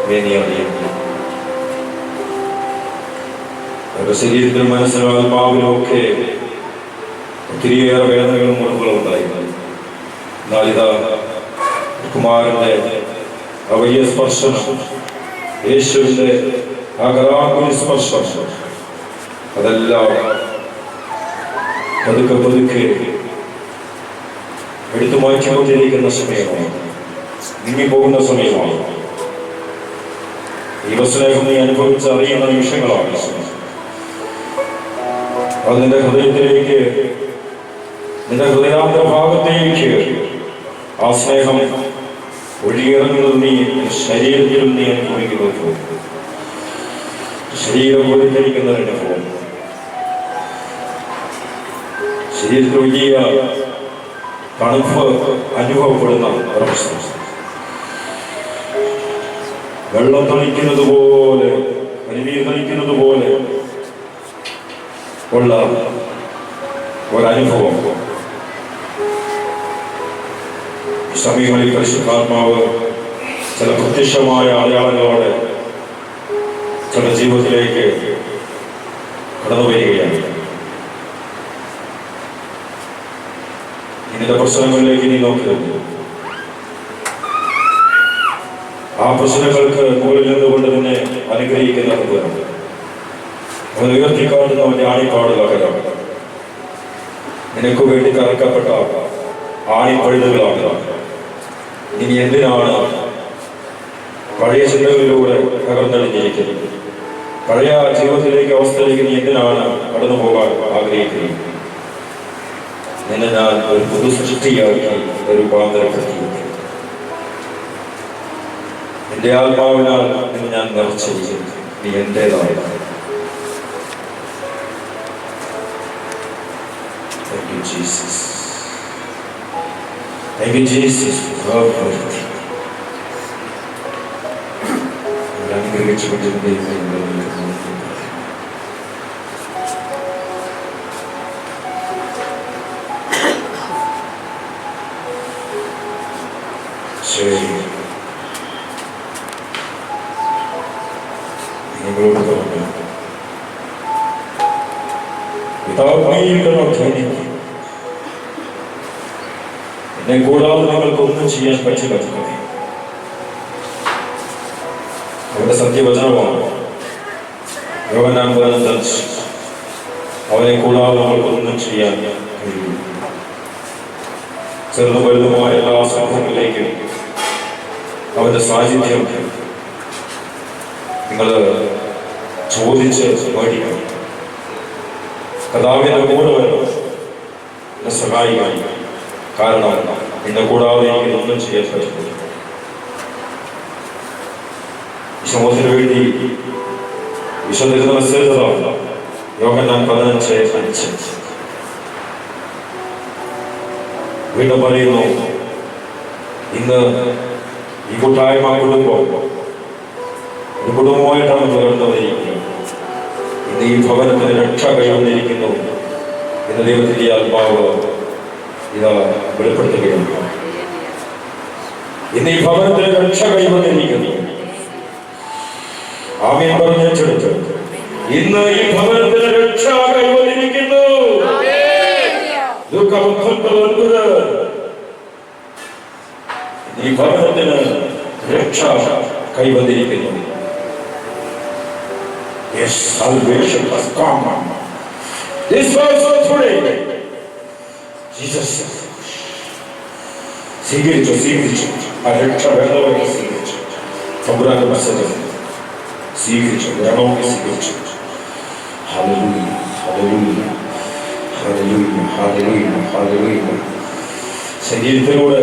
Speaker 1: നീ അറിയുന്നു. അവരുടെ ശരീരത്തിലും മനസ്സിലും ആത്മാവിലും ഒക്കെ ഒത്തിരിയേറെ വേദനകളും മുറിവുകളും ഉണ്ടായിരുന്നു. എന്നാൽ ഇതാ കുമാരന്റെ ആ വലിയ സ്പർശനം, യേശുവിന്റെ ആ കരാകുലി സ്പർശം, അതെല്ലാം പതുക്കെ പതുക്കെ എടുത്തു മാറ്റിക്കൊണ്ടിരിക്കുന്ന സമയമാണ്, നീങ്ങിപ്പോകുന്ന സമയമാണ്. ഈ സ്നേഹം നീ അനുഭവിച്ച് അറിയുന്ന നിമിഷങ്ങളാണ്. അത് നിന്റെ ഹൃദയത്തിലേക്ക്, നിന്റെ ഹൃദയാന്തര ഭാഗത്തേക്ക് ആ സ്നേഹം ഒഴുകിയിറങ്ങുന്നത് നീ ശരീരത്തിലും നീ അനുഭവിക്കുന്നു. ശരീരം ഒഴിഞ്ഞിരിക്കുന്ന അനുഭവം, ശരീരത്തിൽ വലിയ തണുപ്പ് അനുഭവപ്പെടുന്ന ഒരവസ്ഥ, വെള്ളം തളിക്കുന്നത് പോലെ, കരിനീർ തളിക്കുന്നത് പോലെ ഉള്ള ഒരനുഭവം. ഈ സമയങ്ങളിൽ പരിശുദ്ധാത്മാവ് ചില പ്രത്യക്ഷമായ അടയാളങ്ങളോടെ ചില ജീവിതത്തിലേക്ക് കടന്നു വരികയാണ്. നിന്റെ പ്രശ്നങ്ങളിലേക്ക് നീ നോക്കരുത്. ആ പ്രശ്നങ്ങൾക്ക് മുകളിൽ നിന്നുകൊണ്ട് തന്നെ അനുഗ്രഹിക്കുന്നത് അവൻ ഉയർത്തിക്കാട്ടുന്നവന്റെ ആണിപ്പാടുകളാകലാണ്. നിനക്ക് വേണ്ടി കറക്കപ്പെട്ട ആണിപ്പഴുതുകളാകലാണ്. ഇനി എന്തിനാണ് പഴയ ചിന്തകളിലൂടെ തകർന്നടിഞ്ഞിരിക്കുന്നത്? പഴയ ജീവിതത്തിലേക്ക്, അവസ്ഥയിലേക്ക് നീ എന്തിനാണ് കടന്നു പോകാൻ ആഗ്രഹിക്കുന്നത്? നിന്നെ ഞാൻ ഒരു പുതു സൃഷ്ടിയാക്കി രൂപാന്തരപ്പെടുത്തിയിരിക്കുന്നു. എന്റെ ആത്മാവിനാൽ നിന്നെ ഞാൻ നിറച്ചിരിക്കുന്നു. നീ എന്റേതായ. Thank you, Jesus. Thank you, Jesus. ശരി, നിങ്ങളോട് പറഞ്ഞു എന്നെ കൂടാതെ നിങ്ങൾക്കൊന്നും ചെയ്യാൻ പറ്റില്ല. അവരുടെ സത്യവചനമാണ്. യോഹന്നാൻ 15. അവനെ കൂടാതെ നമ്മൾക്കൊന്നും ചെയ്യാൻ കഴിയും. ചെറുതും വലുതുമായ എല്ലാ സംഭവങ്ങളിലേക്കും അവന്റെ സാന്നിധ്യം നിങ്ങൾ ചോദിച്ച് മേടിക്കണം. കർത്താവിന്റെ കൂടെ വരണം, എന്നെ സഹായിക്കണം. കാരണം നിന്നെ കൂടാതെ എനിക്കൊന്നും ചെയ്യാൻ പറ്റില്ല. സമൂഹത്തിന് വേണ്ടി വിശുദ്ധ മെസ്സേജ് യോഹന്നാൻ 15:5 വീണ്ടും പറയുന്നു, ഇന്ന് ഈ കൂട്ടായ്മ കുടുംബം ഒരു കുടുംബമായിട്ടാണ് തുടർന്നു വന്നിരിക്കുന്നത്. ഇന്ന് ഈ ഭവനത്തിന് രക്ഷ കൈവന്നിരിക്കുന്നു എന്ന് ദൈവത്തിന്റെ ആത്മാവ് ഇതാ വെളിപ്പെടുത്തുകയാണ്. ഇന്ന് ഈ ഭവനത്തിന് രക്ഷ കൈവന്നിരിക്കുന്നു. ആമേൻ പറഞ്ഞെടുത്ത് ഇന്ന് ഈ ഭവനത്തിന് രക്ഷ കൈവന്നിരിക്കുന്നു. ഈ ഭവനത്തിന് രക്ഷ കൈവന്നിരിക്കുന്നു. Yes, salvation has come. This was today. Jesus സ്വീകരിച്ചു ആ രക്ഷ വേണമെങ്കിൽ സ്വീകരിച്ചു. തമ്പുരാന്റെ മെസ്സേജ് സ്വീകരിച്ചു, വേണമെങ്കിൽ സ്വീകരിച്ചു. ഹല്ലേലൂയ, ഹല്ലേലൂയ, ഹല്ലേലൂയ, ഹല്ലേലൂയ, ഹല്ലേലൂയ. ശരീരത്തിലൂടെ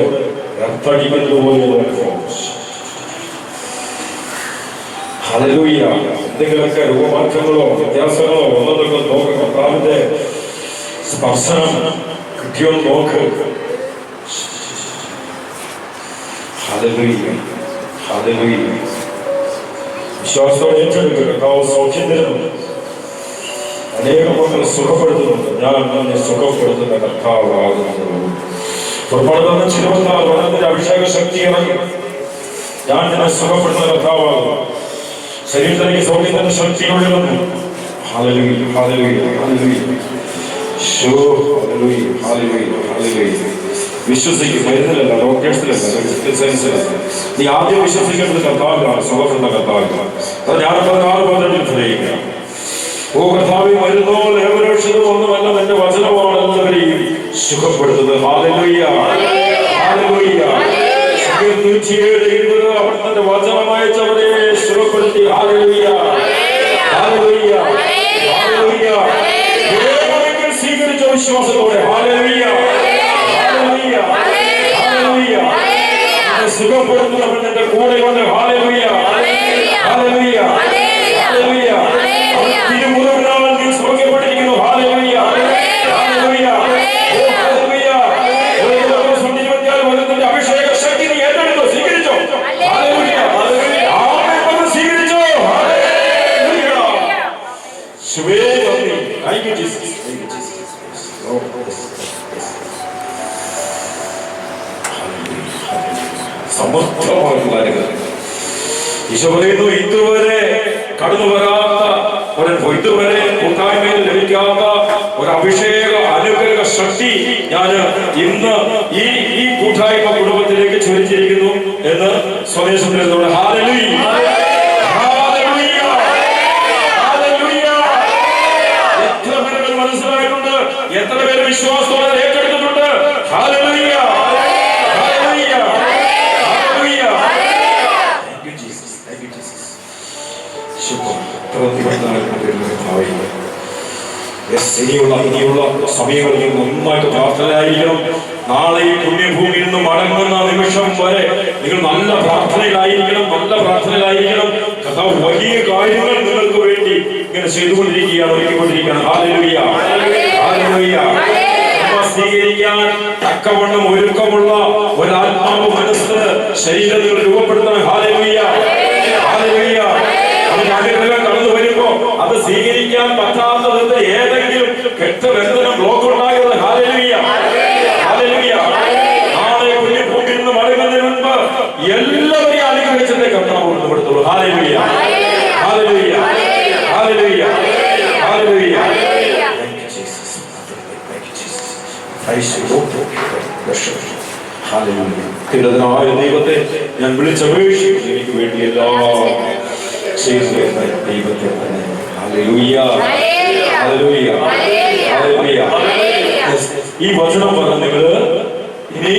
Speaker 1: രക്തടിക്കുന്നത് പോലെയുള്ള അനുഭവം. ഹല്ലേലൂയ. എന്തെങ്കിലുമൊക്കെ രോഗമാറ്റങ്ങളോ വ്യത്യാസങ്ങളോ ഒന്നൊക്കെ നോക്ക്. കർത്താവിന്റെ സ്പർശനം കിട്ടിയോ നോക്ക്. Hallelujah, hallelujah. വിശ്വാസത്തോടെ ഏറ്റെടുക്കുക. കർത്താവ് സൗഖ്യം തരുന്നു. അനേകം മക്കൾ സുഖപ്പെടുത്തുന്നുണ്ട്. ഞാൻ തന്നെ സുഖപ്പെടുത്തുന്ന കർത്താവാകുന്നു. പുറപ്പാട് 26 വചനത്തിന്റെ അഭിഷേക ശക്തി ഇറങ്ങി. ഞാൻ തന്നെ സുഖപ്പെടുത്തുന്ന കർത്താവാകുന്നു. ശരീരത്തിലേക്ക് സൗഖ്യത്തിന്റെ ശക്തി ഒഴുകുന്നു. ഹല്ലേലൂയ, ഹല്ലേലൂയ, ഹല്ലേലൂയ. ഹല്ലേലൂയ, ഹല്ലേലൂയ, ഹല്ലേലൂയ. വിശ്വസിക്കും. മരുന്നിലല്ല, ഡോക്ടേഴ്സിലല്ല, മെഡിക്കൽ സയൻസിലല്ല. നീ ആദ്യം വിശ്വസിക്കേണ്ടത് കർത്താവിലാണ്, സുഖപ്പെടുന്ന കർത്താവിലാണ്. അത് ഞാൻ 16 പദ്ധതിയിൽ തെളിയിക്കുക. ഓ കർത്താവേ, മരുന്നോ ലേവനോഷതോ ഒന്നുമല്ല, എന്റെ വചനമാണ് എല്ലാവരെയും സുഖപ്പെടുത്തുന്നത്. Hallelujah, hallelujah. 107:20 അവിടുത്തെ വചനം അയച്ചവരെ സുഖപ്പെടുത്തി. ഹല്ലേലൂയ, ഹല്ലേലൂയ, ഹല്ലേലൂയ. വേണമെങ്കിൽ സ്വീകരിച്ച വിശ്വാസത്തോടെ. ഹല്ലേലൂയ, ഹല്ലേലൂയ, ഹല്ലേലൂയ. സുഖപ്പെടുത്തുന്നവൻ എന്റെ കൂടെയുണ്ട്. ഹല്ലേലൂയ, ഹല്ലേലൂയ, ഹല്ലേലൂയ. തിരുമുറിവിനാൽ നീ സൗഖ്യപ്പെട്ടിരിക്കുന്നു. ഹല്ലേലൂയ, ഹല്ലേലൂയ, ഹല്ലേലൂയ. 26 വചനത്തിന്റെ അഭിഷേക ശക്തി നീ ഏറ്റെടുത്തോ, സ്വീകരിച്ചോ. ഹല്ലേലൂയ, ഹല്ലേലൂയ. ആമേൻ സ്വീകരിച്ചോ. ഹല്ലേലൂയ. ശുഭേ നന്ദി. Thank you Jesus, thank you Jesus. സമർത്ഥമായിട്ടുള്ള അനുഗ്രഹം ഈശോ പറയുന്നു. ഇതുവരെ കടന്നു വരാത്ത ഒരനുഭവം, ഇതുവരെ കൂട്ടായ്മയിൽ ലഭിക്കാത്ത ഒരു അഭിഷേക അനുഗ്രഹ ശക്തി ഞാൻ ഇന്ന് ഈ കൂട്ടായ്മ കുടുംബത്തിലേക്ക് ചൊരിച്ചിരിക്കുന്നു എന്ന് സ്വദേശത്തിലൂടെ. ഹല്ലേലൂയ, ഹല്ലേലൂയ, ഹല്ലേലൂയ. എത്ര പേർക്ക് മനസ്സിലായിട്ടുണ്ട്? എത്ര പേര് വിശ്വാസത്തോടെ ഏറ്റെടുത്തിട്ടുണ്ട്? ഹല്ലേലൂയ, ഹല്ലേലൂയ, ഹല്ലേലൂയ. Thank you Jesus, thank you Jesus. ഇനിയുള്ള സമയങ്ങളിൽ നന്നായിട്ട് പ്രാർത്ഥനയായിരിക്കണം. നാളെ ഈ പുണ്യഭൂമിയിൽ നിന്ന് മടങ്ങുന്ന നിമിഷം വരെ നിങ്ങൾ നല്ല പ്രാർത്ഥനയിലായിരിക്കണം, നല്ല പ്രാർത്ഥനയിലായിരിക്കണം. കർത്താവ് വലിയ കാര്യങ്ങൾ നിങ്ങൾക്ക് വേണ്ടി ഇങ്ങനെ ചെയ്തുകൊണ്ടിരിക്കുകയാണ്, ഒരുക്കിക്കൊണ്ടിരിക്കുകയാണ്. Hallelujah, hallelujah. സ്വീകരിക്കാൻ തക്കവണ്ണം ഒരുക്കമുള്ള ഒരാത്മാവ് മനസ്സ് ശരീരത്തിൽ രൂപപ്പെടുത്തണം. Hallelujah, hallelujah. അതിന്റെ അനുഗ്രഹം കടന്നു വരുമ്പോ അത് സ്വീകരിക്കാൻ പറ്റാത്തത് ഏതെങ്കിലും കെട്ടുബന്ധനം ബ്ലോക്ക് ഉണ്ടായത്. ഹല്ലേലൂയ, ഹല്ലേലൂയ. നാളെ പുണ്യഭൂമിയിൽ നിന്ന് മടങ്ങുന്നതിന് മുൻപ് എല്ലാവരെയും അനുഗ്രഹിച്ചതേ കർത്താവ് കൊടുത്തുള്ളൂ. ഹല്ലേലൂയ, ഹല്ലേലൂയ, ഹല്ലേലൂയ, ഹല്ലേലൂയ. ഹല്ലേലൂയ. ദൈവത്തെ ഞാൻ വിളിച്ചപേക്ഷിക്കുന്നു. എനിക്ക് വേണ്ടി എല്ലാം ചെയ്തു തരുന്ന ദൈവത്തെ തന്നെ. ഹല്ലേലൂയ, ഹല്ലേലൂയ, ഹല്ലേലൂയ. ഈ വചനം പറഞ്ഞ നിങ്ങള് ഇനി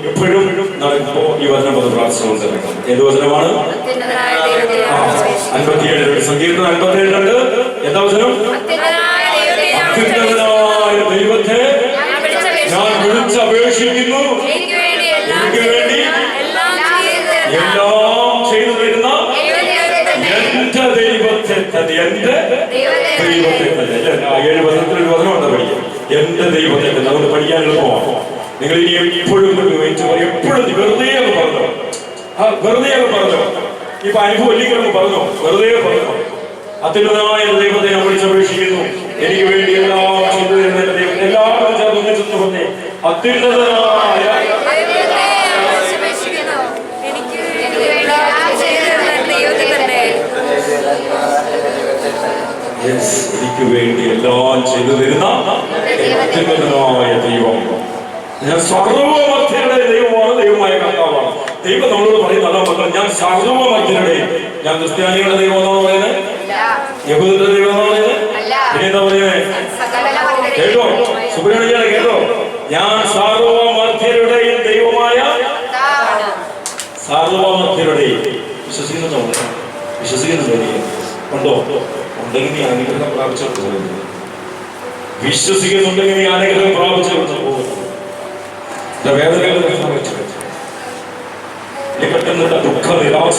Speaker 1: എപ്പോഴും നടക്കുമ്പോ ഈ വചനം പറഞ്ഞ് പ്രാർത്ഥിച്ചുകൊണ്ട് നടക്കണം. ഏത് വചനമാണ്? 57 സങ്കീർത്തനം 57. എന്താ വചനം? അത്യുന്നതനായ ദൈവത്തെ ഞാൻ വിളിച്ചപേക്ഷിക്കുന്നു. എനിക്ക് വേണ്ടി എല്ലാം ചെയ്തു തരുന്ന ദൈവത്തെ തന്നെ, എന്റെ ദൈവത്തെ തന്നെ. 7 വചനത്തിലൊരു വചനമുണ്ട് പഠിക്കും, എന്റെ ദൈവത്തെ തന്നെ. അതുകൊണ്ട് പഠിക്കാൻ എളുപ്പമാണ്. നിങ്ങൾ ഇനി എപ്പോഴും എപ്പോഴും വെറുതെ അങ്ങ് പറഞ്ഞോ, വെറുതെ അങ്ങ് പറഞ്ഞോ. ഇപ്പൊ അനുഭവം ഇല്ലെങ്കിലും പറഞ്ഞോ, വെറുതെ പറഞ്ഞോ. അത്യുന്നതമായ ദൈവത്തെ ഞാൻ വിളിച്ചപേക്ഷിക്കുന്നു, എനിക്ക് വേണ്ടി എല്ലാം ചെയ്തു തരുന്ന ദൈവം. എല്ലാവരും ചേർന്ന് ചെന്ന് പറഞ്ഞേ, അത്യുന്നതനായ എനിക്ക് വേണ്ടി എല്ലാം ചെയ്തു തരുന്ന അത്യുന്നതനായ ദൈവം. ഞാൻ സർവമധ്യരുടെ ദൈവമാണ്, ദൈവമായ കർത്താവാണ്. ദൈവം നമ്മളോട് പറയുന്ന അതാ മക്കൾ, ഞാൻ സർവമധ്യരുടെ. ഞാൻ ക്രിസ്ത്യാനികളുടെ ദൈവം എന്നാണ് പറയുന്നത്, യഹൂദരുടെ ദൈവം എന്നാണ് പറയുന്നത്, പിന്നെ എന്താ പറയുന്നത്? കേട്ടോ സുബ്രഹ്മണ്യാണ്, കേട്ടോ, ഞാൻ സർവമധ്യരുടെയും ദൈവമായ, സർവമധ്യരുടെയും. വിശ്വസിക്കുന്നുണ്ടോ? വിശ്വസിക്കുന്നുണ്ടോ? നീ ഉണ്ടോ? ഉണ്ടെങ്കിൽ നീ അനുഗ്രഹം പ്രാപിച്ചിട്ട് പോകുന്നു. വിശ്വസിക്കുന്നുണ്ടെങ്കിൽ നീ അനുഗ്രഹം പ്രാപിച്ചിട്ട് പോകുന്നു. വേദനകൾ പെട്ടെന്ന് ദുഃഖ നിരാശ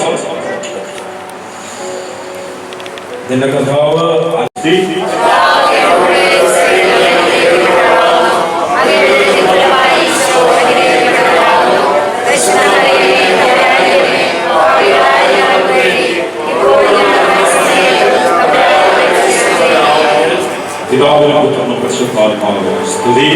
Speaker 1: നിന്റെ കഥാവ് പിതാവിനും പുത്രനും പരിശുദ്ധാത്മാവിനും സ്തുതി.